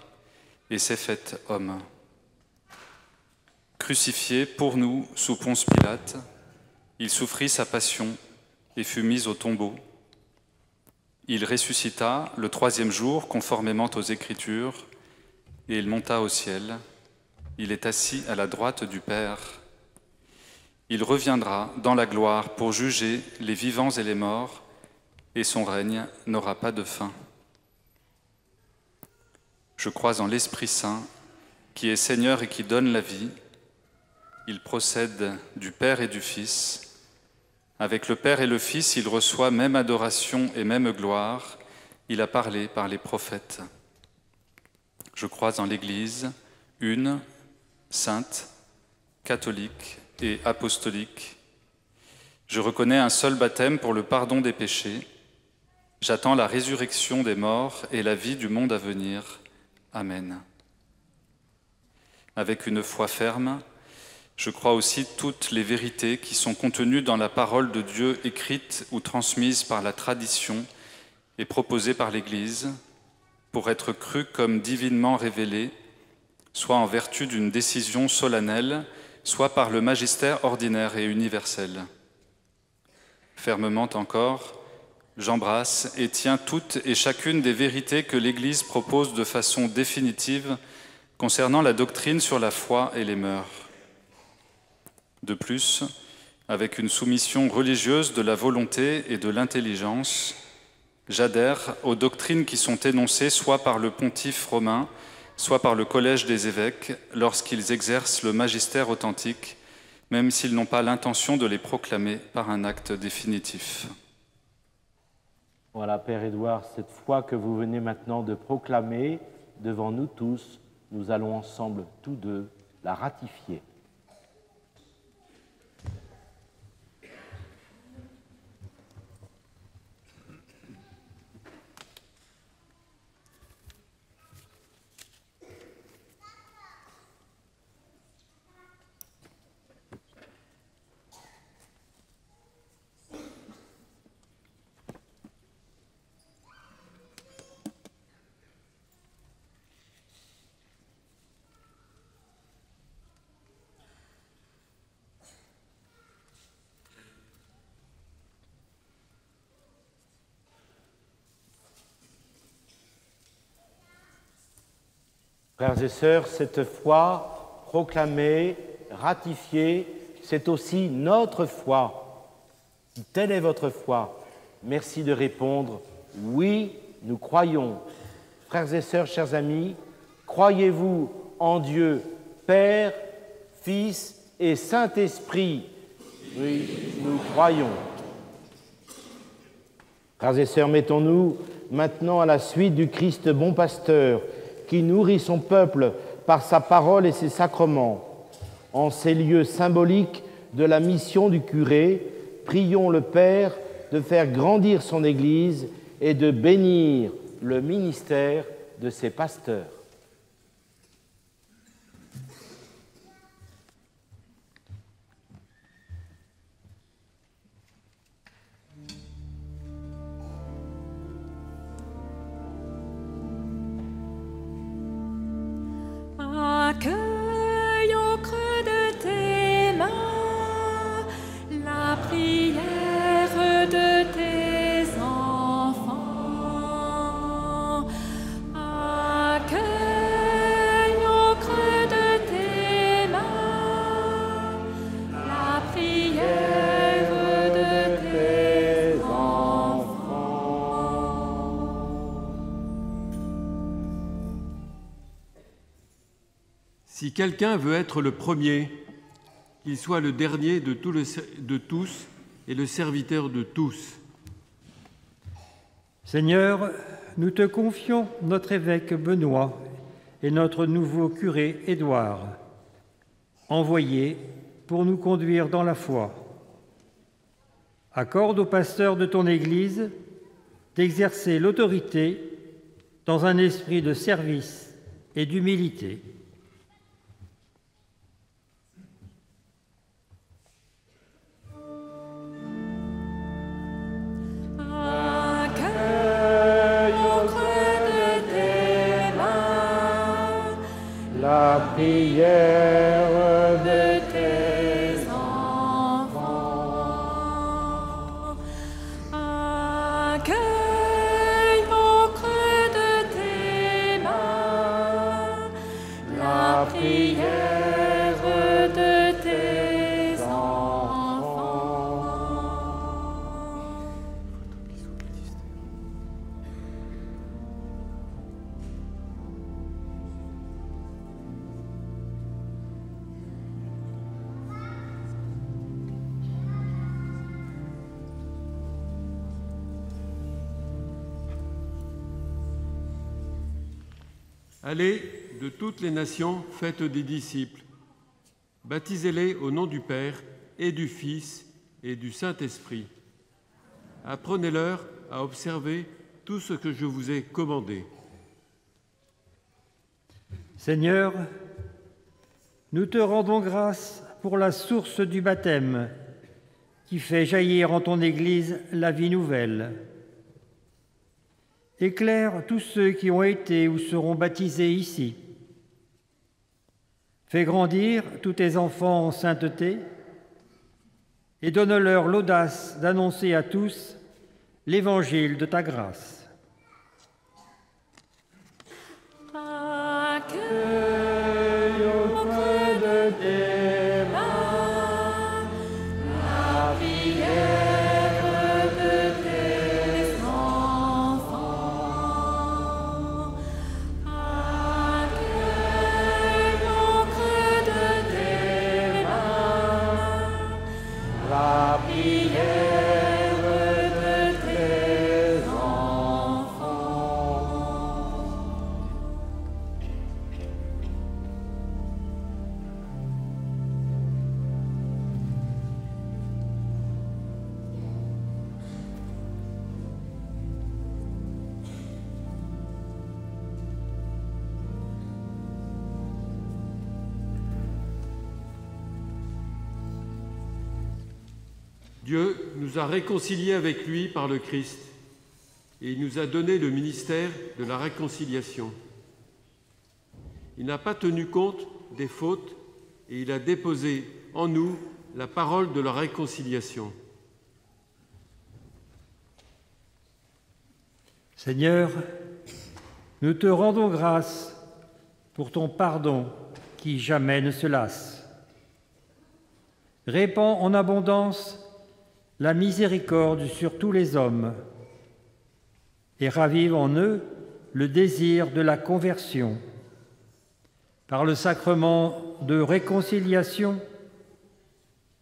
et s'est fait homme. Crucifié pour nous sous Ponce Pilate, il souffrit sa passion et fut mis au tombeau. Il ressuscita le 3e jour, conformément aux Écritures, et il monta au ciel. Il est assis à la droite du Père. Il reviendra dans la gloire pour juger les vivants et les morts, et son règne n'aura pas de fin. Je crois en l'Esprit Saint, qui est Seigneur et qui donne la vie. Il procède du Père et du Fils. Avec le Père et le Fils, il reçoit même adoration et même gloire. Il a parlé par les prophètes. Je crois en l'Église, une, sainte, catholique et apostolique. Je reconnais un seul baptême pour le pardon des péchés. J'attends la résurrection des morts et la vie du monde à venir. Amen. Avec une foi ferme, je crois aussi toutes les vérités qui sont contenues dans la parole de Dieu écrite ou transmise par la tradition et proposée par l'Église pour être crues comme divinement révélées, soit en vertu d'une décision solennelle, soit par le magistère ordinaire et universel. Fermement encore, j'embrasse et tiens toutes et chacune des vérités que l'Église propose de façon définitive concernant la doctrine sur la foi et les mœurs. De plus, avec une soumission religieuse de la volonté et de l'intelligence, j'adhère aux doctrines qui sont énoncées soit par le pontife romain, soit par le collège des évêques lorsqu'ils exercent le magistère authentique, même s'ils n'ont pas l'intention de les proclamer par un acte définitif. Voilà, Père Édouard, cette foi que vous venez maintenant de proclamer devant nous tous, nous allons ensemble, tous deux, la ratifier. Frères et sœurs, cette foi proclamée, ratifiée, c'est aussi notre foi. Si telle est votre foi, merci de répondre « Oui, nous croyons ». Frères et sœurs, chers amis, croyez-vous en Dieu, Père, Fils et Saint-Esprit? Oui, nous croyons. Frères et sœurs, mettons-nous maintenant à la suite du Christ bon pasteur qui nourrit son peuple par sa parole et ses sacrements. En ces lieux symboliques de la mission du curé, prions le Père de faire grandir son Église et de bénir le ministère de ses pasteurs. Accueille au creux de tes mains la prière de tes enfants. Accueille au creux de tes mains la prière de tes enfants. Si quelqu'un veut être le premier, qu'il soit le dernier de tous et le serviteur de tous. Seigneur, nous te confions notre évêque Benoît et notre nouveau curé Édouard, envoyés pour nous conduire dans la foi. Accorde aux pasteurs de ton Église d'exercer l'autorité dans un esprit de service et d'humilité. La prière de tes enfants. Accueille au creux de tes mains la prière de tes enfants. Allez de toutes les nations, faites des disciples. Baptisez-les au nom du Père et du Fils et du Saint-Esprit. Apprenez-leur à observer tout ce que je vous ai commandé. Seigneur, nous te rendons grâce pour la source du baptême qui fait jaillir en ton Église la vie nouvelle. Éclaire tous ceux qui ont été ou seront baptisés ici. Fais grandir tous tes enfants en sainteté et donne-leur l'audace d'annoncer à tous l'évangile de ta grâce. Accueille auprès de tes mains la prière de tes enfants. Accueille auprès de tes mains la prière de tes enfants. Dieu nous a réconciliés avec lui par le Christ et il nous a donné le ministère de la réconciliation. Il n'a pas tenu compte des fautes et il a déposé en nous la parole de la réconciliation. Seigneur, nous te rendons grâce pour ton pardon qui jamais ne se lasse. Répands en abondance la miséricorde sur tous les hommes et ravive en eux le désir de la conversion. Par le sacrement de réconciliation,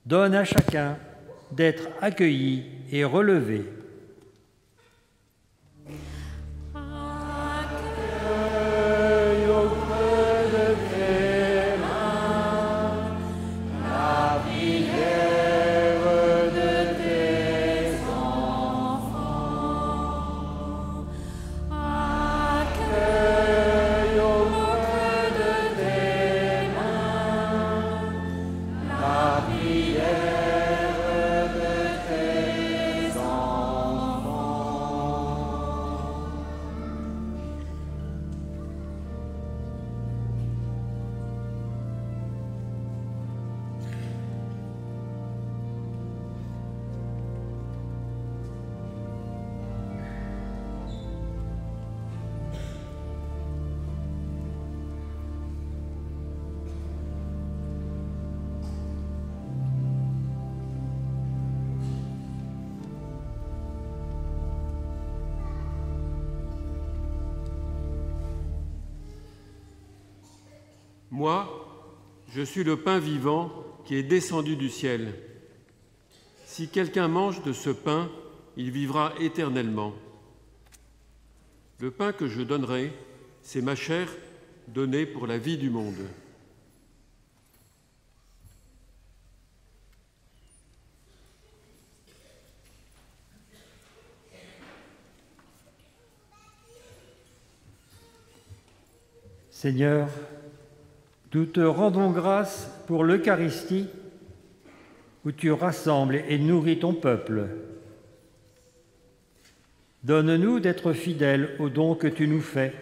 donne à chacun d'être accueilli et relevé. Moi, je suis le pain vivant qui est descendu du ciel. Si quelqu'un mange de ce pain, il vivra éternellement. Le pain que je donnerai, c'est ma chair donnée pour la vie du monde. Seigneur, nous te rendons grâce pour l'Eucharistie où tu rassembles et nourris ton peuple. Donne-nous d'être fidèles aux dons que tu nous fais.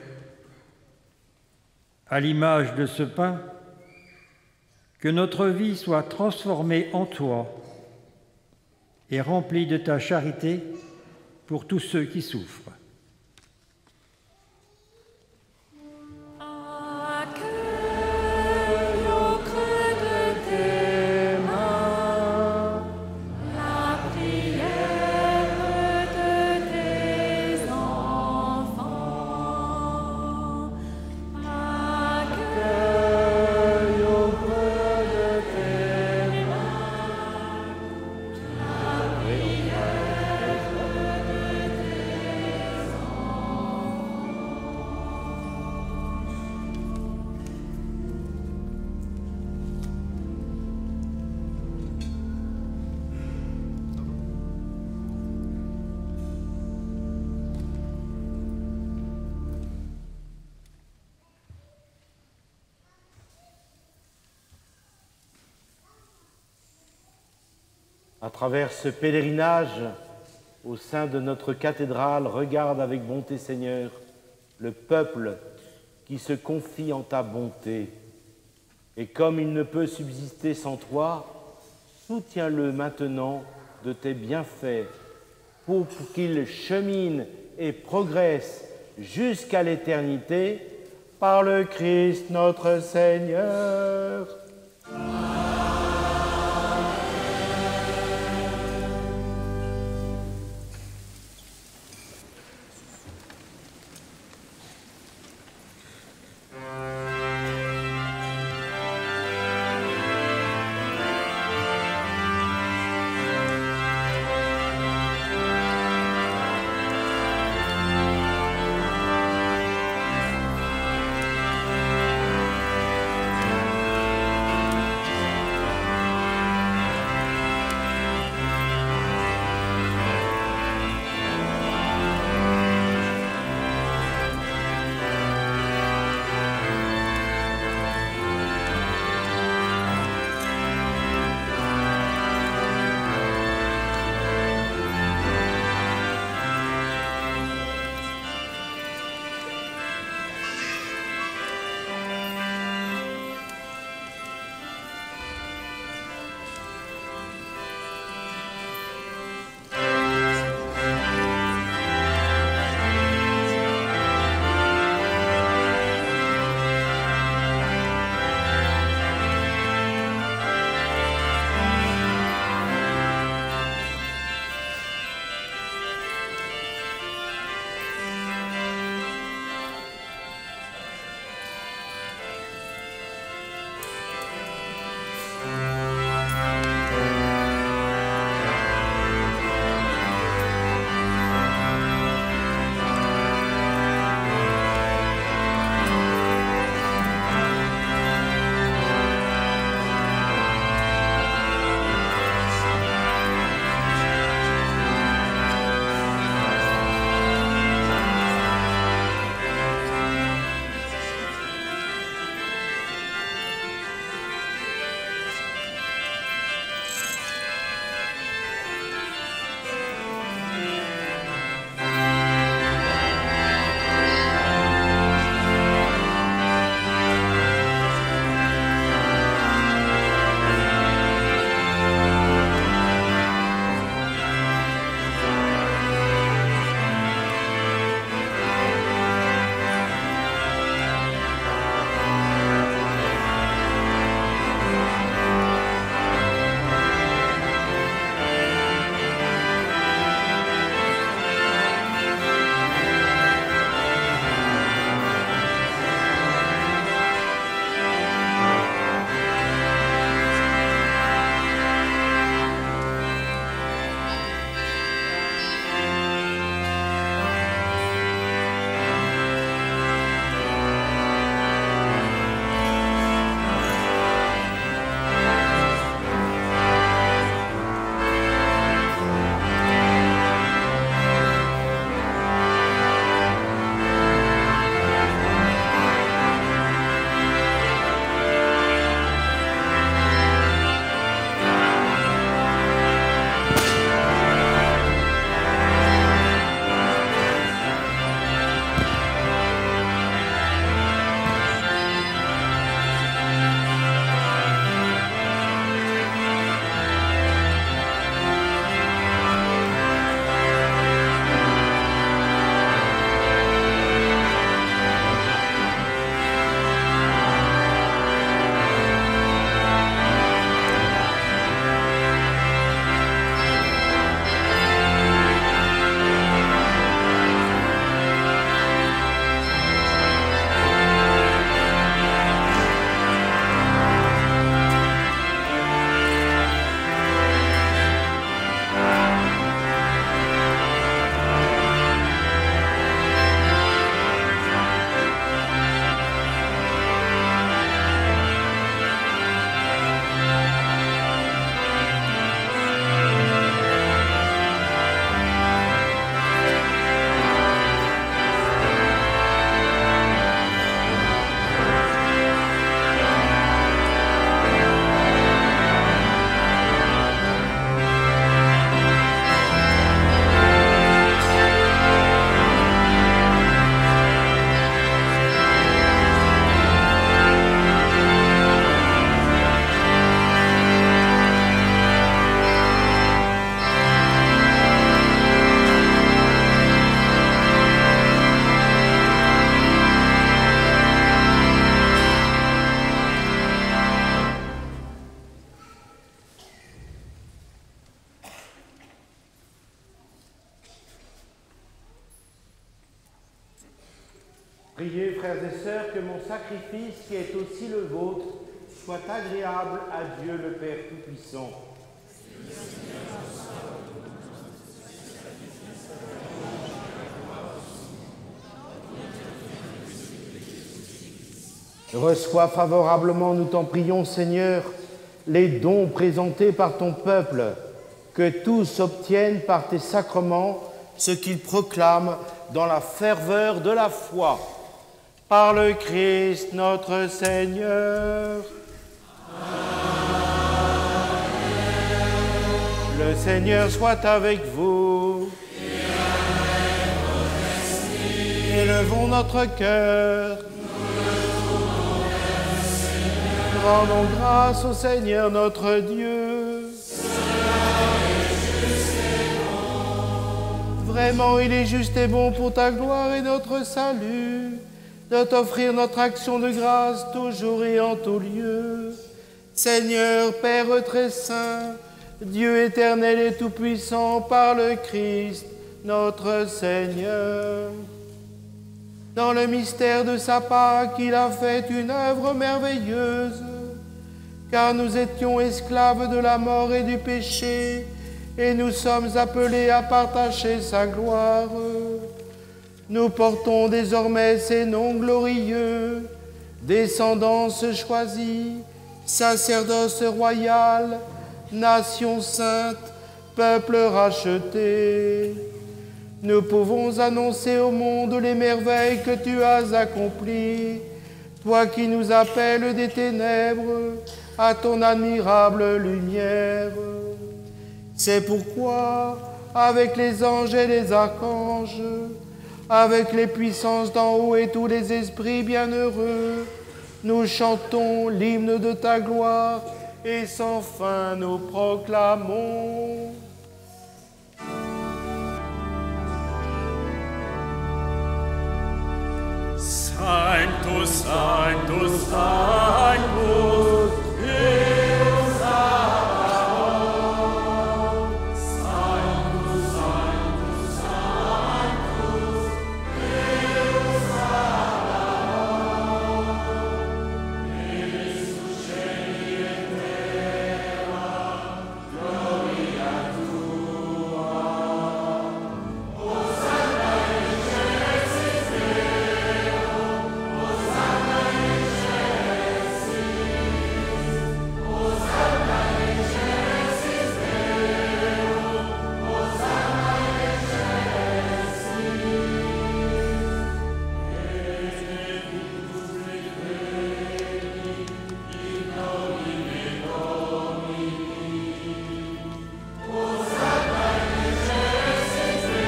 À l'image de ce pain, que notre vie soit transformée en toi et remplie de ta charité pour tous ceux qui souffrent. À travers ce pèlerinage, au sein de notre cathédrale, regarde avec bonté, Seigneur, le peuple qui se confie en ta bonté. Et comme il ne peut subsister sans toi, soutiens-le maintenant de tes bienfaits pour qu'il chemine et progresse jusqu'à l'éternité par le Christ notre Seigneur. Priez, frères et sœurs, que mon sacrifice, qui est aussi le vôtre, soit agréable à Dieu le Père Tout-Puissant. Reçois favorablement, nous t'en prions, Seigneur, les dons présentés par ton peuple, que tous obtiennent par tes sacrements ce qu'ils proclament dans la ferveur de la foi. Par le Christ notre Seigneur. Amen. Le Seigneur soit avec vous. Et avec votre esprit. Élevons notre cœur. Rendons grâce au Seigneur notre Dieu. Vraiment, il est juste et bon pour ta gloire et notre salut de t'offrir notre action de grâce toujours et en tout lieu. Seigneur, Père très saint, Dieu éternel et tout-puissant, par le Christ, notre Seigneur. Dans le mystère de sa Pâque, il a fait une œuvre merveilleuse, car nous étions esclaves de la mort et du péché, et nous sommes appelés à partager sa gloire. Nous portons désormais ces noms glorieux, descendance choisie, sacerdoce royal, nation sainte, peuple racheté. Nous pouvons annoncer au monde les merveilles que tu as accomplies, toi qui nous appelles des ténèbres à ton admirable lumière. C'est pourquoi, avec les anges et les archanges, avec les puissances d'en haut et tous les esprits bienheureux, nous chantons l'hymne de ta gloire et sans fin nous proclamons. Sanctus, Sanctus, Sanctus, Deus Sabaoth. Sanctus, Sanctus, Sanctus, Deus Sabaoth. Jesús celi et terra, gloria tua. Hosanna in excelsis Deo, Hosanna in excelsis, Hosanna in excelsis Deo, Hosanna in excelsis. Benedictus Refreni, in nomine Domini. Hosanna in excelsis Deo,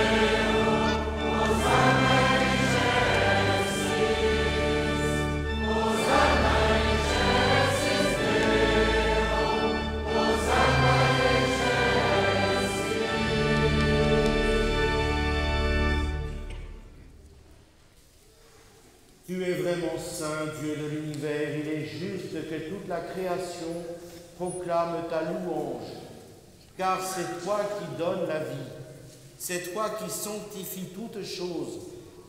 Hosanna in excelsis, Hosanna in excelsis Deo, Hosanna in Tu es vraiment saint, Dieu de l'univers, il est juste que toute la création proclame ta louange, car c'est toi qui donnes la vie, c'est toi qui sanctifies toutes choses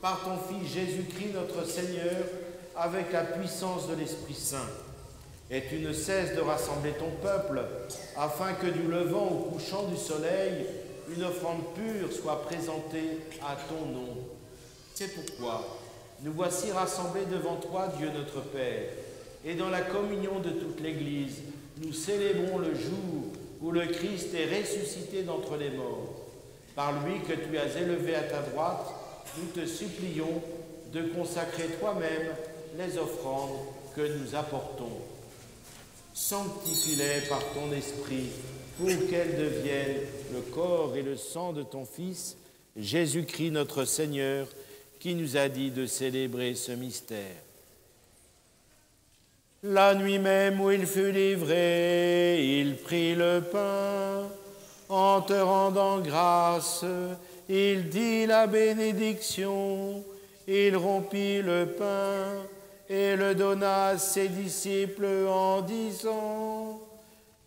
par ton Fils Jésus-Christ notre Seigneur, avec la puissance de l'Esprit Saint. Et tu ne cesses de rassembler ton peuple, afin que du levant au couchant du soleil, une offrande pure soit présentée à ton nom. C'est pourquoi nous voici rassemblés devant toi, Dieu notre Père, et dans la communion de toute l'Église, nous célébrons le jour où le Christ est ressuscité d'entre les morts. Par lui que tu as élevé à ta droite, nous te supplions de consacrer toi-même les offrandes que nous apportons. Sanctifie-les par ton esprit, pour qu'elles deviennent le corps et le sang de ton Fils, Jésus-Christ notre Seigneur, qui nous a dit de célébrer ce mystère. La nuit même où il fut livré, il prit le pain. En te rendant grâce, il dit la bénédiction. Il rompit le pain et le donna à ses disciples en disant :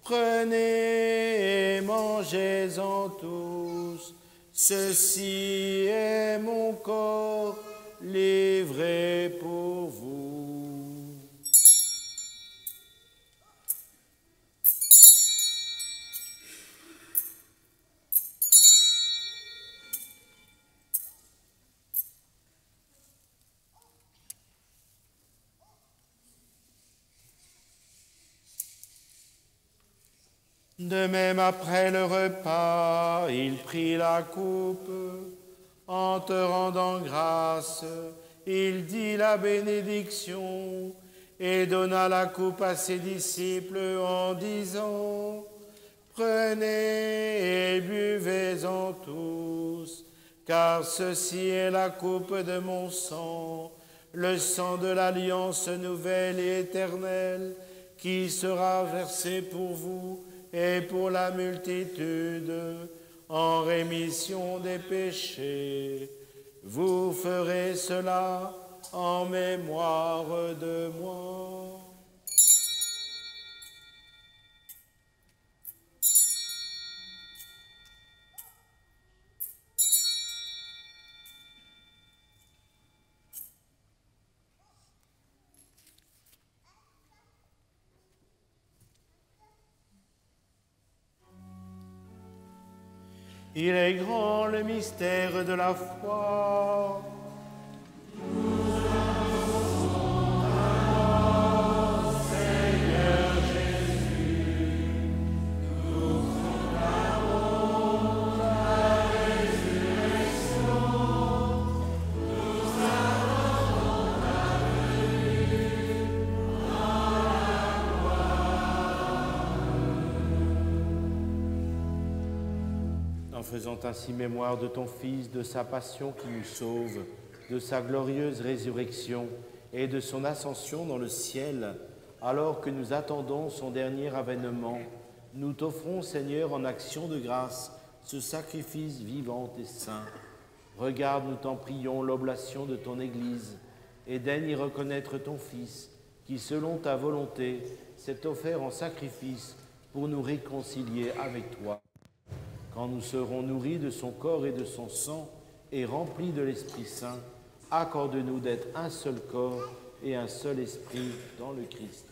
Prenez et mangez-en tous. Ceci est mon corps, livré pour vous. De même, après le repas, il prit la coupe. En te rendant grâce, il dit la bénédiction et donna la coupe à ses disciples en disant: Prenez et buvez-en tous, car ceci est la coupe de mon sang, le sang de l'alliance nouvelle et éternelle, qui sera versé pour vous et pour la multitude, en rémission des péchés. Vous ferez cela en mémoire de moi. Il est grand le mystère de la foi. Seigneur Jésus, nous proclamons ta résurrection, nous attendons ta venue dans la gloire. En faisant ainsi mémoire de ton Fils, de sa passion qui nous sauve, de sa glorieuse résurrection et de son ascension dans le ciel, alors que nous attendons son dernier avènement, nous t'offrons, Seigneur, en action de grâce, ce sacrifice vivant et saint. Regarde, nous t'en prions, l'oblation de ton Église, et daigne y reconnaître ton Fils, qui, selon ta volonté, s'est offert en sacrifice pour nous réconcilier avec toi. Quand nous serons nourris de son corps et de son sang et remplis de l'Esprit Saint, accorde-nous d'être un seul corps et un seul esprit dans le Christ.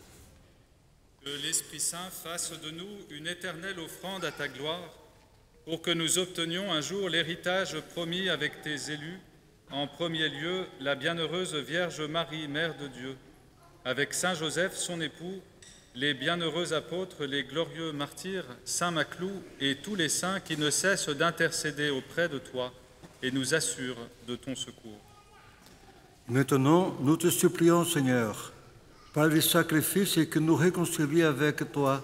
Que l'Esprit Saint fasse de nous une éternelle offrande à ta gloire, pour que nous obtenions un jour l'héritage promis avec tes élus, en premier lieu la bienheureuse Vierge Marie, Mère de Dieu, avec Saint Joseph, son époux, les bienheureux apôtres, les glorieux martyrs, Saint Maclou et tous les saints qui ne cessent d'intercéder auprès de toi et nous assurent de ton secours. Maintenant, nous te supplions, Seigneur, par les sacrifices que nous réconcilions avec toi,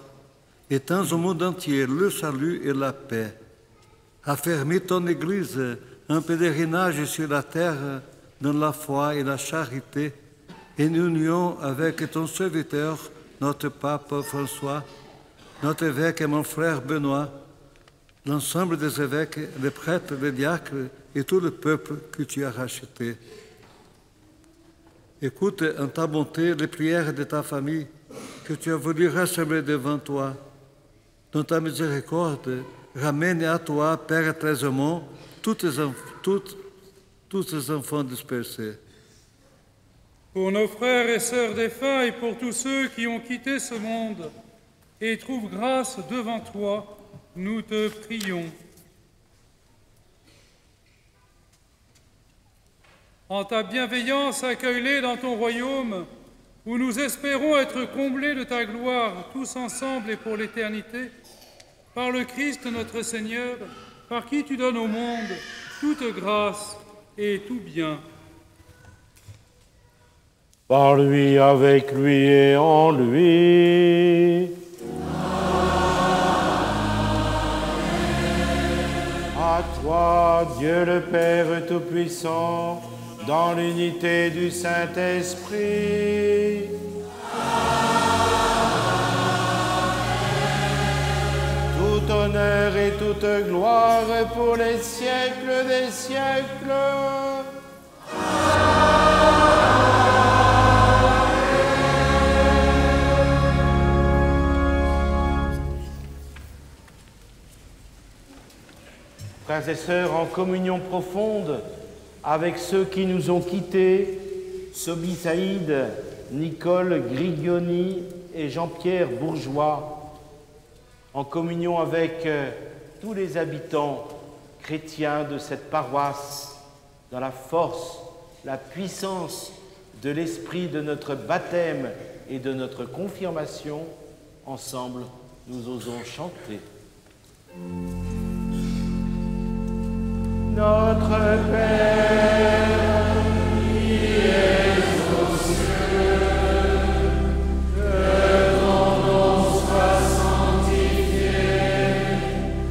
étends au monde entier le salut et la paix. Affermis ton Église, un pèlerinage sur la terre dans la foi et la charité, et en union avec ton serviteur, notre pape François, notre évêque et mon frère Benoît, l'ensemble des évêques, les prêtres, les diacres et tout le peuple que tu as racheté. Écoute en ta bonté les prières de ta famille que tu as voulu rassembler devant toi. Dans ta miséricorde, ramène à toi, Père très-aimant, tous tes enfants dispersés. Pour nos frères et sœurs défunts et pour tous ceux qui ont quitté ce monde et trouvent grâce devant toi, nous te prions. En ta bienveillance, accueille-les dans ton royaume, où nous espérons être comblés de ta gloire, tous ensemble et pour l'éternité, par le Christ notre Seigneur, par qui tu donnes au monde toute grâce et tout bien. Par lui, avec lui et en lui. À toi, Dieu le Père Tout-Puissant, dans l'unité du Saint-Esprit. Tout honneur et toute gloire pour les siècles des siècles. Frères et sœurs, en communion profonde avec ceux qui nous ont quittés, Sobi Saïd, Nicole Grigioni et Jean-Pierre Bourgeois, en communion avec tous les habitants chrétiens de cette paroisse, dans la force, la puissance de l'esprit de notre baptême et de notre confirmation, ensemble, nous osons chanter. Notre Père, qui es aux cieux, que ton nom soit sanctifié,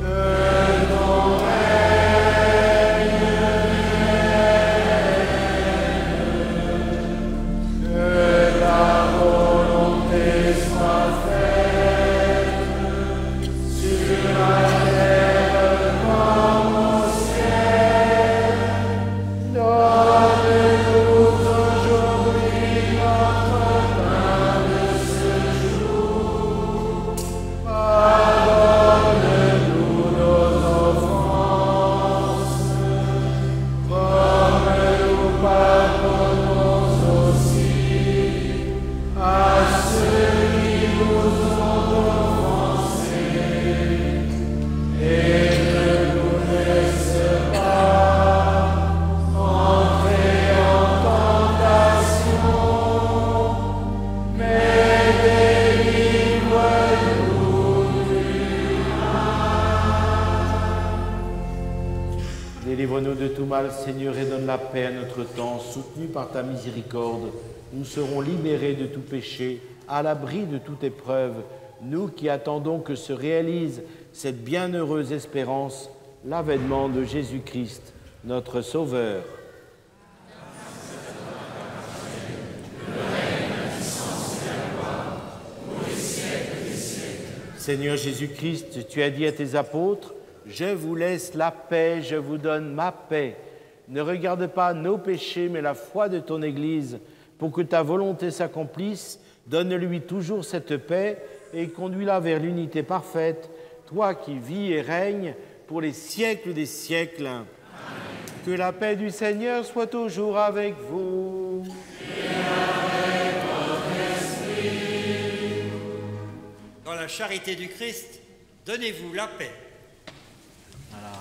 que ton règne vienne, que ta volonté soit faite sur la terre comme au ciel. Donne-nous aujourd'hui notre pain de ce jour. Pardonne-nous nos offenses, comme nous pardonnons aussi à ceux qui nous ont offensés. Et ne nous laisse pas entrer en tentation, mais délivre-nous du mal. Délivre-nous de tout mal, Seigneur, et donne la paix à notre temps. Soutenus par ta miséricorde, nous serons libérés de tout péché, à l'abri de toute épreuve, nous qui attendons que se réalise cette bienheureuse espérance, l'avènement de Jésus-Christ, notre Sauveur. Seigneur Jésus-Christ, tu as dit à tes apôtres, « Je vous laisse la paix, je vous donne ma paix. Ne regarde pas nos péchés, mais la foi de ton Église, pour que ta volonté s'accomplisse. Donne-lui toujours cette paix et conduis-la vers l'unité parfaite, toi qui vis et règnes pour les siècles des siècles. Amen. Que la paix du Seigneur soit toujours avec vous. Et avec votre esprit. Dans la charité du Christ, donnez-vous la paix. Voilà.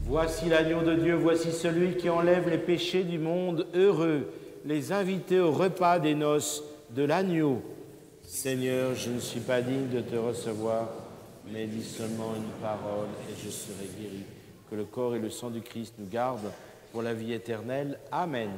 Voici l'agneau de Dieu, voici celui qui enlève les péchés du monde. Heureux les invités au repas des noces de l'agneau. Seigneur, je ne suis pas digne de te recevoir, mais dis seulement une parole et je serai guéri. Que le corps et le sang du Christ nous gardent pour la vie éternelle. Amen.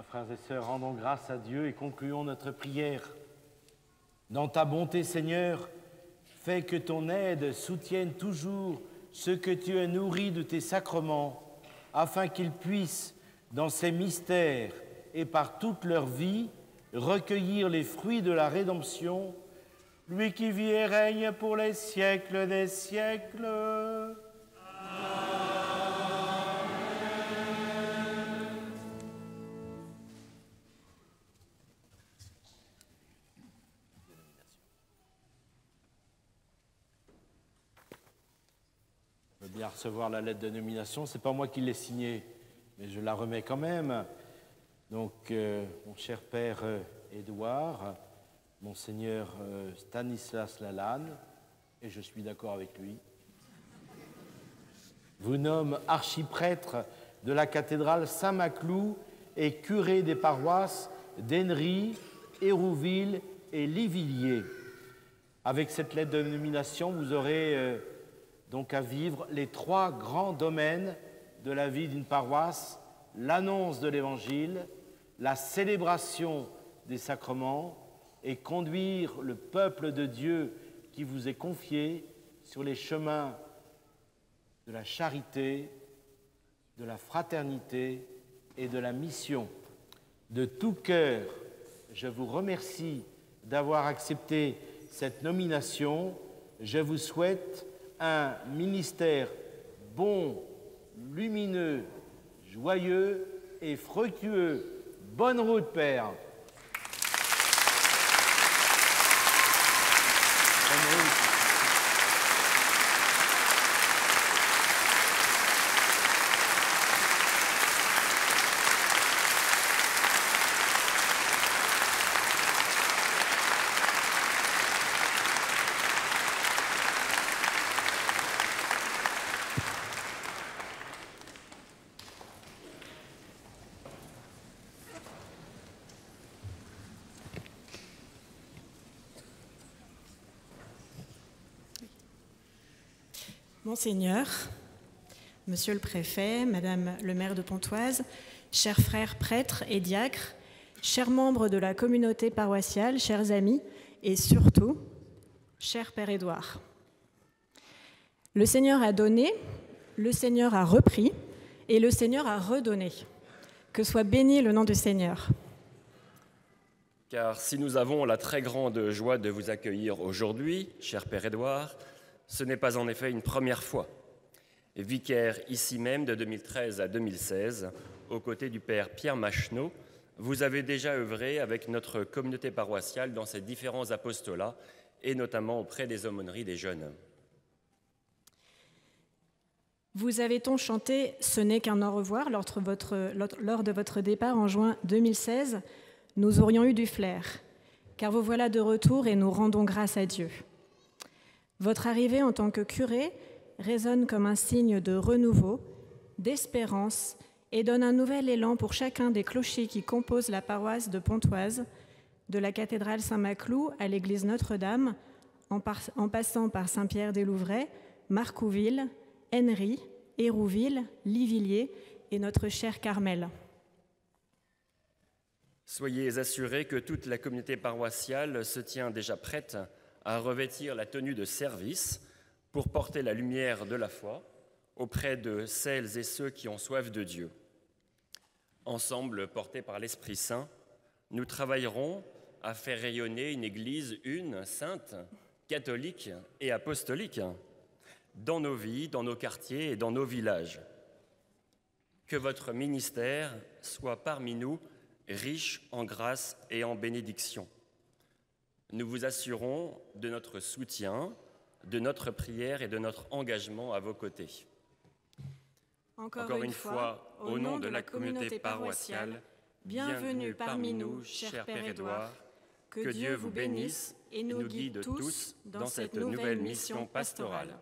Frères et sœurs, rendons grâce à Dieu et concluons notre prière. Dans ta bonté, Seigneur, fais que ton aide soutienne toujours ceux que tu as nourris de tes sacrements, afin qu'ils puissent, dans ces mystères et par toute leur vie, recueillir les fruits de la rédemption, lui qui vit et règne pour les siècles des siècles. Je veux bien recevoir la lettre de nomination. Ce n'est pas moi qui l'ai signée, mais je la remets quand même. Donc, mon cher père Édouard, monseigneur Stanislas Lalanne, et je suis d'accord avec lui, vous nomme archiprêtre de la cathédrale Saint-Maclou et curé des paroisses d'Henry, Hérouville et Livilliers. Avec cette lettre de nomination, vous aurez donc à vivre les 3 grands domaines de la vie d'une paroisse: l'annonce de l'Évangile, la célébration des sacrements et conduire le peuple de Dieu qui vous est confié sur les chemins de la charité, de la fraternité et de la mission. De tout cœur, je vous remercie d'avoir accepté cette nomination. Je vous souhaite un ministère bon, lumineux, joyeux et fructueux. Bonne route, Père. Bonne route. Monseigneur, Monsieur le Préfet, Madame le maire de Pontoise, chers frères prêtres et diacres, chers membres de la communauté paroissiale, chers amis et surtout, cher Père Édouard. Le Seigneur a donné, le Seigneur a repris et le Seigneur a redonné. Que soit béni le nom du Seigneur. Car si nous avons la très grande joie de vous accueillir aujourd'hui, cher Père Édouard, ce n'est pas en effet une première fois. Vicaire ici même de 2013 à 2016, aux côtés du Père Pierre Macheneau, vous avez déjà œuvré avec notre communauté paroissiale dans ses différents apostolats et notamment auprès des aumôneries des jeunes. Vous avez donc chanté « Ce n'est qu'un au revoir » lors de votre départ en juin 2016. Nous aurions eu du flair, car vous voilà de retour et nous rendons grâce à Dieu. Votre arrivée en tant que curé résonne comme un signe de renouveau, d'espérance et donne un nouvel élan pour chacun des clochers qui composent la paroisse de Pontoise, de la cathédrale Saint-Maclou à l'église Notre-Dame, en passant par Saint-Pierre-des-Louvrais, Marcouville, Henry, Hérouville, Livilliers et notre chère Carmel. Soyez assurés que toute la communauté paroissiale se tient déjà prête à revêtir la tenue de service pour porter la lumière de la foi auprès de celles et ceux qui ont soif de Dieu. Ensemble, portés par l'Esprit Saint, nous travaillerons à faire rayonner une Église une, sainte, catholique et apostolique dans nos vies, dans nos quartiers et dans nos villages. Que votre ministère soit parmi nous riche en grâce et en bénédiction. Nous vous assurons de notre soutien, de notre prière et de notre engagement à vos côtés. Encore une fois, au nom de la communauté paroissiale, bienvenue parmi nous, cher Père Édouard, que Dieu vous bénisse et nous guide tous dans cette nouvelle mission pastorale.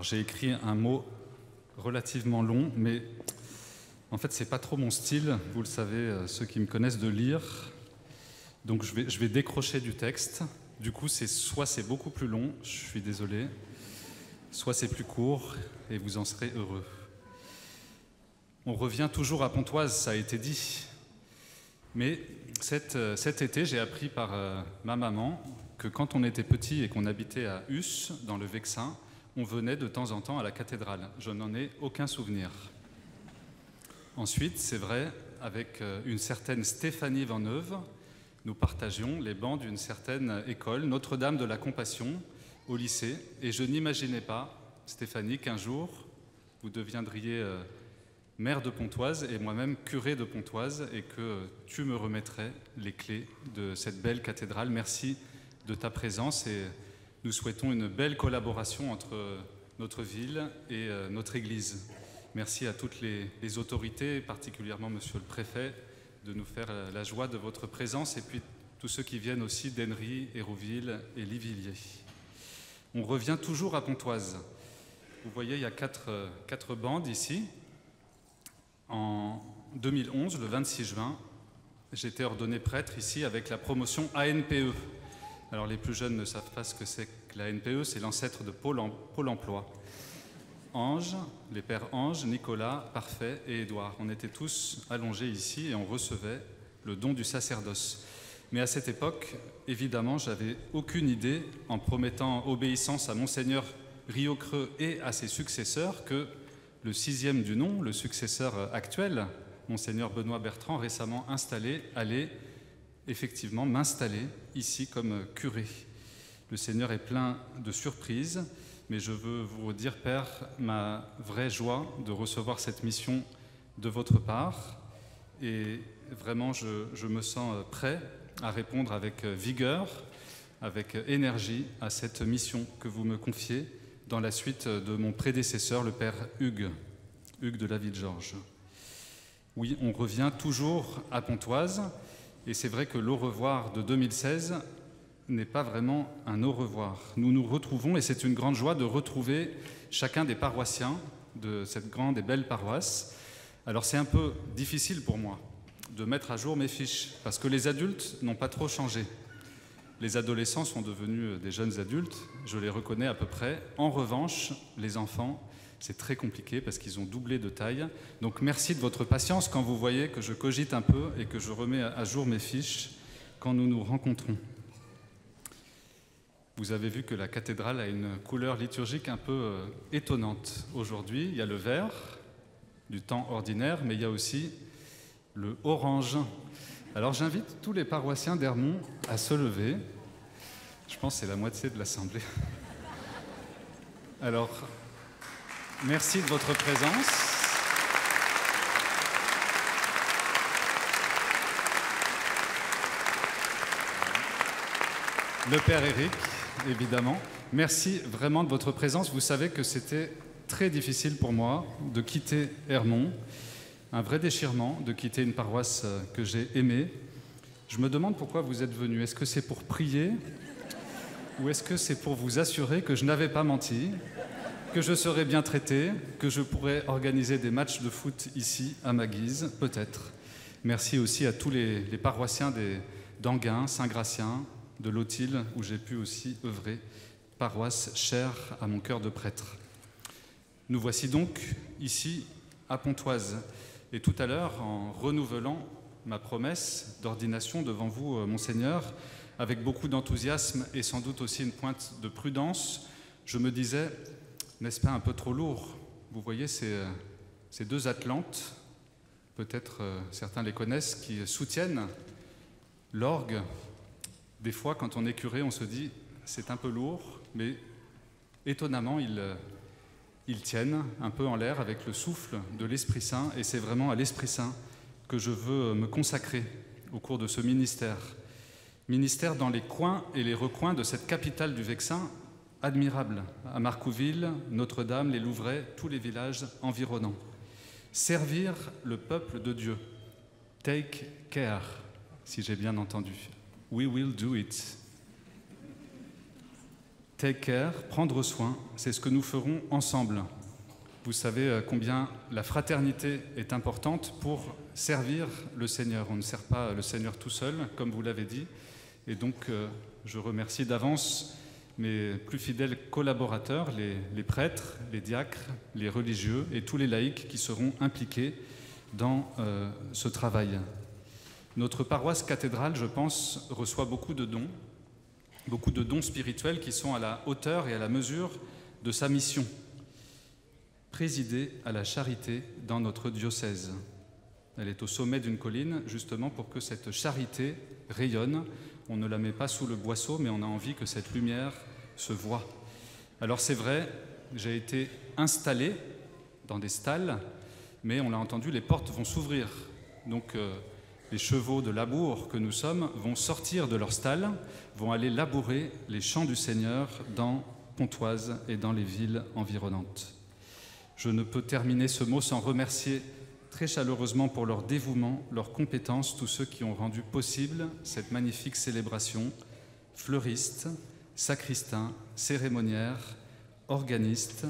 Alors j'ai écrit un mot relativement long, mais en fait c'est pas trop mon style, vous le savez, ceux qui me connaissent, de lire. Donc je vais décrocher du texte. Du coup, soit c'est beaucoup plus long, je suis désolé, soit c'est plus court et vous en serez heureux. On revient toujours à Pontoise, ça a été dit. Mais cet été, j'ai appris par ma maman que quand on était petit et qu'on habitait à Huss, dans le Vexin, on venait de temps en temps à la cathédrale. Je n'en ai aucun souvenir. Ensuite, c'est vrai, avec une certaine Stéphanie Venneuve, nous partagions les bancs d'une certaine école, Notre-Dame de la Compassion, au lycée. Et je n'imaginais pas, Stéphanie, qu'un jour, vous deviendriez maire de Pontoise et moi-même curé de Pontoise et que tu me remettrais les clés de cette belle cathédrale. Merci de ta présence et nous souhaitons une belle collaboration entre notre ville et notre Église. Merci à toutes les autorités, particulièrement Monsieur le Préfet, de nous faire la joie de votre présence et puis tous ceux qui viennent aussi d'Hennery, Hérouville et Livilliers. On revient toujours à Pontoise. Vous voyez, il y a quatre bandes ici. En 2011, le 26 juin, j'étais ordonné prêtre ici avec la promotion ANPE. Alors les plus jeunes ne savent pas ce que c'est que la ANPE, c'est l'ancêtre de Pôle emploi. Ange, les pères Ange, Nicolas, Parfait et Édouard. On était tous allongés ici et on recevait le don du sacerdoce. Mais à cette époque, évidemment, j'avais aucune idée, en promettant obéissance à Monseigneur Riocreux et à ses successeurs, que le sixième du nom, le successeur actuel, Monseigneur Benoît Bertrand, récemment installé, allait effectivement m'installer ici comme curé. Le Seigneur est plein de surprises, mais je veux vous dire, Père, ma vraie joie de recevoir cette mission de votre part. Et vraiment, je me sens prêt à répondre avec vigueur, avec énergie à cette mission que vous me confiez dans la suite de mon prédécesseur, le Père Hugues de la Ville-Georges. Oui, on revient toujours à Pontoise, et c'est vrai que l'au revoir de 2016 n'est pas vraiment un au revoir. Nous nous retrouvons, et c'est une grande joie de retrouver chacun des paroissiens de cette grande et belle paroisse. Alors c'est un peu difficile pour moi de mettre à jour mes fiches, parce que les adultes n'ont pas trop changé. Les adolescents sont devenus des jeunes adultes, je les reconnais à peu près. En revanche, les enfants, c'est très compliqué parce qu'ils ont doublé de taille. Donc merci de votre patience quand vous voyez que je cogite un peu et que je remets à jour mes fiches quand nous nous rencontrons. Vous avez vu que la cathédrale a une couleur liturgique un peu étonnante. Aujourd'hui, il y a le vert du temps ordinaire, mais il y a aussi le orange. Alors j'invite tous les paroissiens d'Hermont à se lever. Je pense que c'est la moitié de l'Assemblée. Alors, merci de votre présence. Le Père Éric, évidemment. Merci vraiment de votre présence. Vous savez que c'était très difficile pour moi de quitter Hermont. Un vrai déchirement de quitter une paroisse que j'ai aimée. Je me demande pourquoi vous êtes venus. Est-ce que c'est pour prier ou est-ce que c'est pour vous assurer que je n'avais pas menti, que je serais bien traité, que je pourrais organiser des matchs de foot ici à ma guise? Peut-être. Merci aussi à tous les paroissiens d'Anguin, Saint-Gratien, de Lothil, où j'ai pu aussi œuvrer, paroisse chère à mon cœur de prêtre. Nous voici donc ici à Pontoise. Et tout à l'heure, en renouvelant ma promesse d'ordination devant vous, Monseigneur, avec beaucoup d'enthousiasme et sans doute aussi une pointe de prudence, je me disais, n'est-ce pas un peu trop lourd? Vous voyez ces deux Atlantes, peut-être certains les connaissent, qui soutiennent l'orgue. Des fois, quand on est curé, on se dit, c'est un peu lourd, mais étonnamment, ils tiennent un peu en l'air avec le souffle de l'Esprit Saint, et c'est vraiment à l'Esprit Saint que je veux me consacrer au cours de ce ministère. Ministère dans les coins et les recoins de cette capitale du Vexin, admirable, à Marcouville, Notre-Dame, les Louvrais, tous les villages environnants. Servir le peuple de Dieu. Take care, si j'ai bien entendu. We will do it. take care, prendre soin, c'est ce que nous ferons ensemble. Vous savez combien la fraternité est importante pour servir le Seigneur. On ne sert pas le Seigneur tout seul, comme vous l'avez dit. Et donc, je remercie d'avance mes plus fidèles collaborateurs, les prêtres, les diacres, les religieux et tous les laïcs qui seront impliqués dans ce travail. Notre paroisse cathédrale, je pense, reçoit beaucoup de dons spirituels qui sont à la hauteur et à la mesure de sa mission. Présider à la charité dans notre diocèse. Elle est au sommet d'une colline, justement pour que cette charité rayonne. On ne la met pas sous le boisseau, mais on a envie que cette lumière se voie. Alors c'est vrai, j'ai été installé dans des stalles, mais on l'a entendu, les portes vont s'ouvrir. Donc les chevaux de labour que nous sommes vont sortir de leurs stalles, vont aller labourer les champs du Seigneur dans Pontoise et dans les villes environnantes. Je ne peux terminer ce mot sans remercier très chaleureusement pour leur dévouement, leurs compétences, tous ceux qui ont rendu possible cette magnifique célébration, fleuristes, sacristains, cérémoniaires, organistes,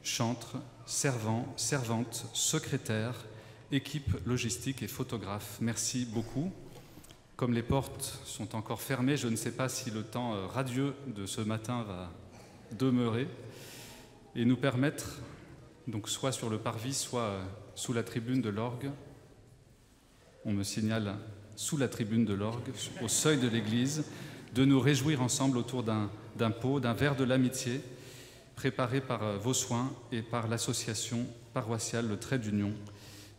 chantres, servants, servantes, secrétaires, équipe logistique et photographes. Merci beaucoup. Comme les portes sont encore fermées, je ne sais pas si le temps radieux de ce matin va demeurer et nous permettre, donc soit sur le parvis, soit sous la tribune de l'orgue. On me signale sous la tribune de l'orgue, au seuil de l'église, de nous réjouir ensemble autour d'un pot, d'un verre de l'amitié, préparé par vos soins et par l'association paroissiale Le Trait d'Union.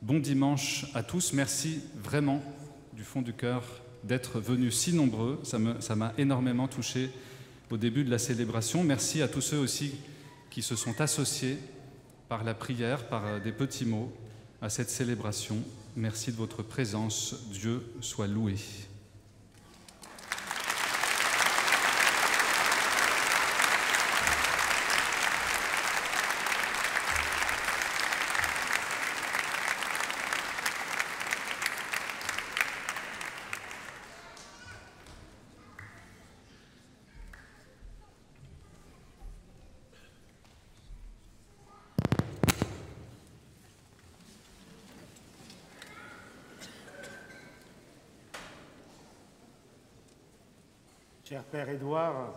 Bon dimanche à tous. Merci vraiment du fond du cœur d'être venus si nombreux. Ça m'a énormément touché au début de la célébration. Merci à tous ceux aussi qui se sont associés par la prière, par des petits mots, à cette célébration. Merci de votre présence. Dieu soit loué. Cher Père Édouard,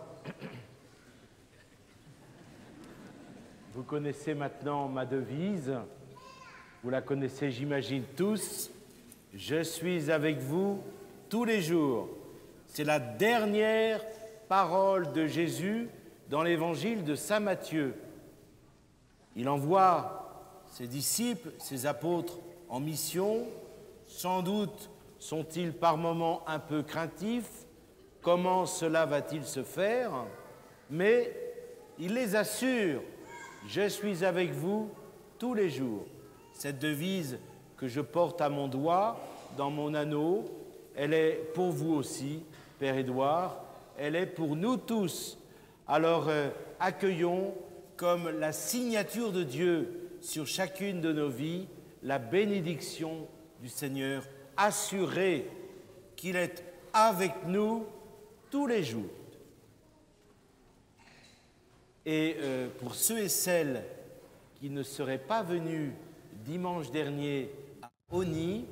vous connaissez maintenant ma devise, vous la connaissez j'imagine tous, je suis avec vous tous les jours. C'est la dernière parole de Jésus dans l'évangile de saint Matthieu. Il envoie ses disciples, ses apôtres en mission, sans doute sont-ils par moments un peu craintifs. Comment cela va-t-il se faire? Mais il les assure, je suis avec vous tous les jours. Cette devise que je porte à mon doigt, dans mon anneau, elle est pour vous aussi, Père Édouard, elle est pour nous tous. Alors accueillons comme la signature de Dieu sur chacune de nos vies la bénédiction du Seigneur, assurée qu'il est avec nous tous les jours. Et pour ceux et celles qui ne seraient pas venus dimanche dernier à Osny,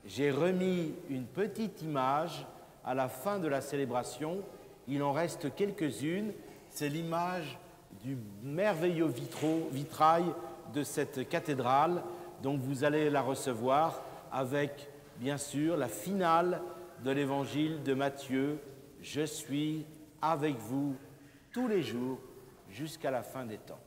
j'ai remis une petite image à la fin de la célébration. Il en reste quelques-unes. C'est l'image du merveilleux vitrail de cette cathédrale. Donc vous allez la recevoir avec, bien sûr, la finale de l'évangile de Matthieu. Je suis avec vous tous les jours jusqu'à la fin des temps.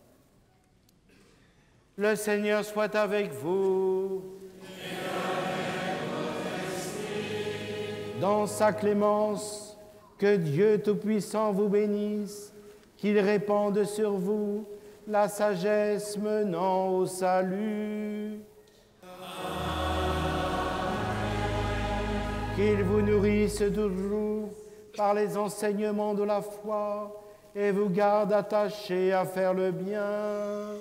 Le Seigneur soit avec vous. Et avec votre esprit. Dans sa clémence, que Dieu Tout-Puissant vous bénisse, qu'il répande sur vous la sagesse menant au salut. Qu'il vous nourrisse toujours par les enseignements de la foi et vous garde attachés à faire le bien.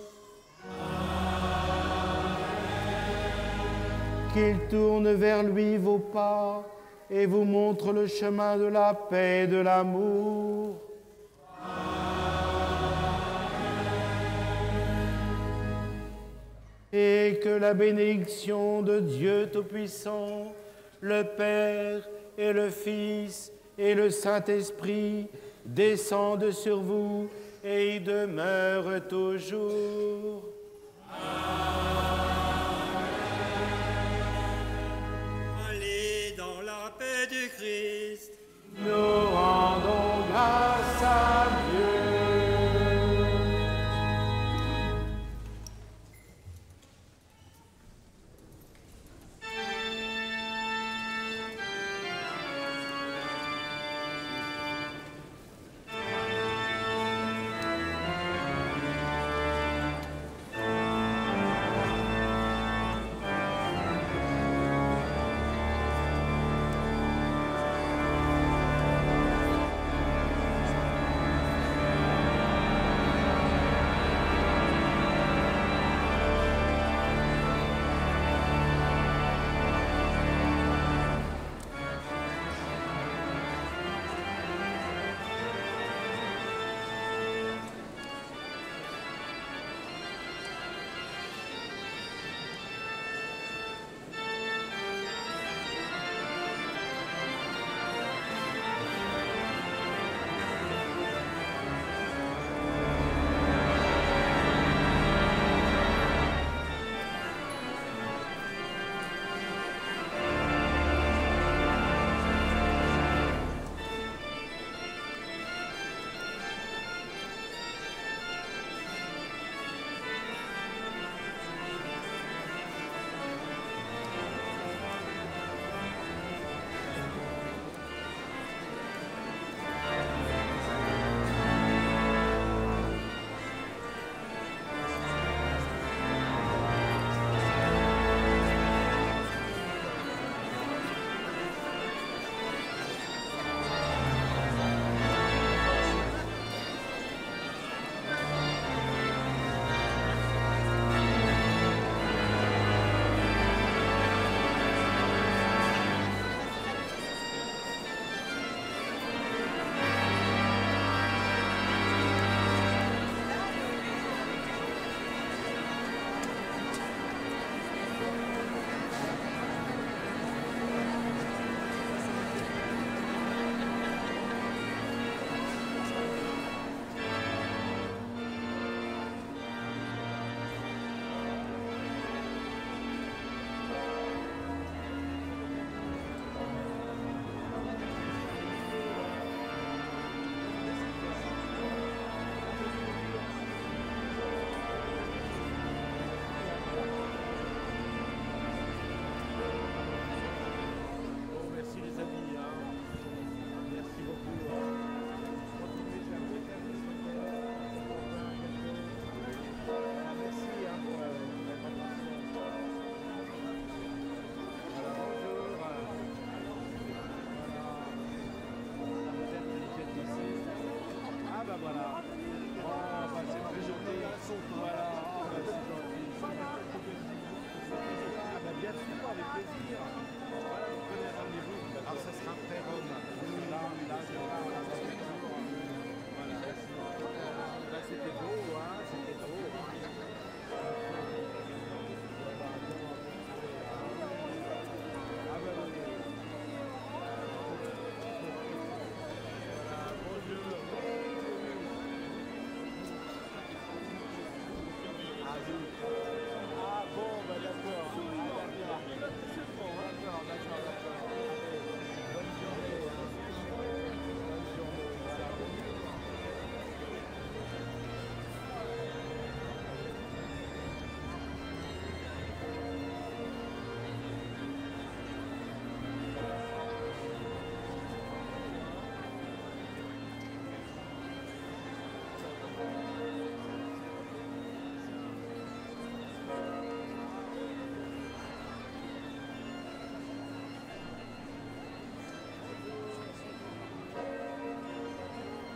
Qu'il tourne vers lui vos pas et vous montre le chemin de la paix et de l'amour. et que la bénédiction de Dieu Tout-Puissant, le Père et le Fils et le Saint-Esprit descendent sur vous et y demeurent toujours. Allez dans la paix du Christ. Nous rendons grâce à Dieu. Bien sûr, avec plaisir.